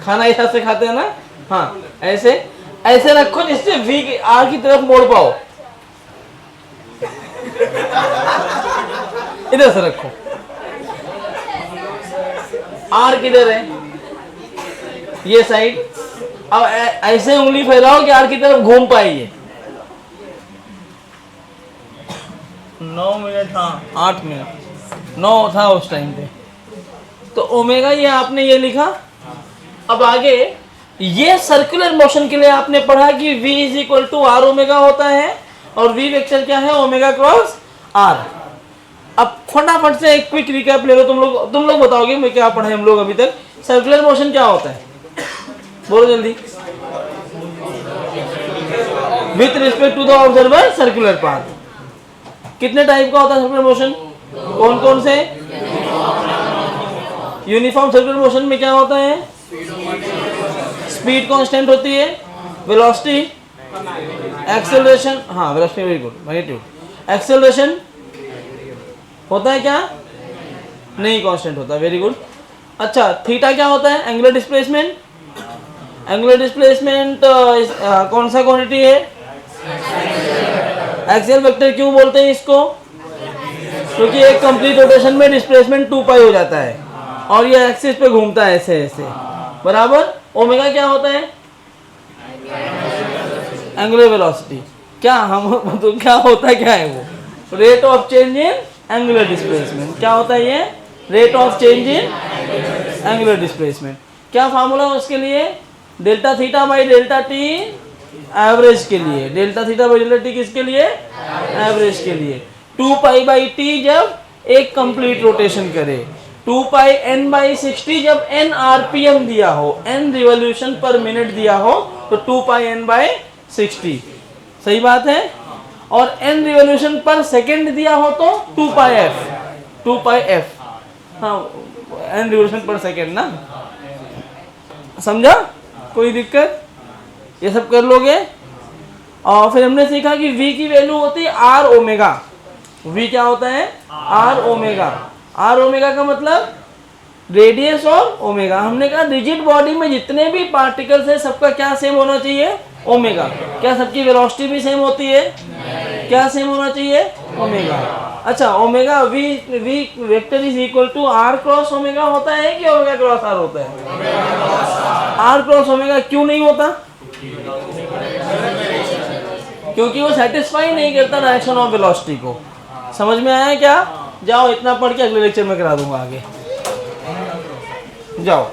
खाना इस हाथ से खाते हैं ना, हाँ ऐसे, ऐसे रखो जिससे V की R की तरफ मोड़ पाओ, इधर से रखो, R किधर है, ये साइड, अब ऐसे उंगली फैलाओ कि R की तरफ घूम पाइए। 9 मिनट, हाँ 8 मिनट, 9 था उस टाइम पे। तो ओमेगा ये आपने ये लिखा। अब आगे ये सर्कुलर मोशन के लिए आपने पढ़ा कि V is equal to are omega होता है, और V वेक्टर क्या है, ओमेगा क्रॉस R। अब फटाफट से एक क्विक रिकैप ले लो, तुम लोग बताओगे मैं क्या पढ़ा हम लोग अभी तक। सर्कुलर मोशन क्या होता है, बोलो जल्दी। With respect to the observer circular path. कितने टाइप का होता है सर्कुलर मोशन, कौन कौन से। यूनिफॉर्म सर्कुलर मोशन में क्या होता है, स्पीड कांस्टेंट होती है, वेलोसिटी, एक्सेलरेशन, हाँ velocity very good, magnitude, acceleration होता है क्या, नहीं कांस्टेंट होता, वेरी गुड। अच्छा, थीटा क्या होता है, एंगुलर डिस्प्लेसमेंट। एंगुलर डिस्प्लेसमेंट कौन सा क्वांटिटी है, एक्सियल वेक्टर। क्यों बोलते हैं इसको, क्योंकि एक कंप्लीट रोटेशन में डिस्प्लेसमेंट 2 पाई हो जाता है, और ये एक्सिस पे घूमता है ऐसे ऐसे, बराबर। ओमेगा क्या होता है, एंगुलर वेलोसिटी। क्या हम तो क्या होता है, क्या है वो, rate of change in angular displacement. क्या होता है ये, rate of change in angular displacement. क्या फार्मूला उसके लिए, delta theta by delta T average के लिए। Delta theta by delta T किसके लिए, एवरेज के लिए। 2 पाई बाई टी जब एक कंप्लीट रोटेशन करे, 2 पाई n बाई 60 जब n आरपीएम दिया हो, n रिवॉल्यूशन पर मिनट दिया हो, तो 2 पाई n बाई 60, सही बात है। और n रिवॉल्यूशन पर सेकेंड दिया हो तो 2 पाई f, हाँ n रिवॉल्यूशन पर सेकेंड ना, समझा, कोई दिक्कत, ये सब कर लोगे। और फिर हमने सीखा कि v की वैल्यू होती है r ओमेगा। v क्या होता है, r ओमेगा। r ओमेगा का मतलब रेडियस और ओमेगा। हमने कहा रिजिड बॉडी में जितने भी पार्टिकल्स है सबका क्या सेम होना चाहिए, ओमेगा। क्या सबकी वेलोसिटी भी सेम होती है, क्या सेम होना चाहिए, ओमेगा। अच्छा, omega v vector is equal to r cross omega होता है कि ओमेगा क्रॉस r होता है, r क्रॉस ओमेगा क्यों नहीं होता, क्योंकि वो सेटिस्फाई नहीं करता डायरेक्शन ऑफ वेलोसिटी को। समझ में आया क्या? जाओ इतना पढ़ के अगले लेक्चर में करा दूंगा आगे, जाओ।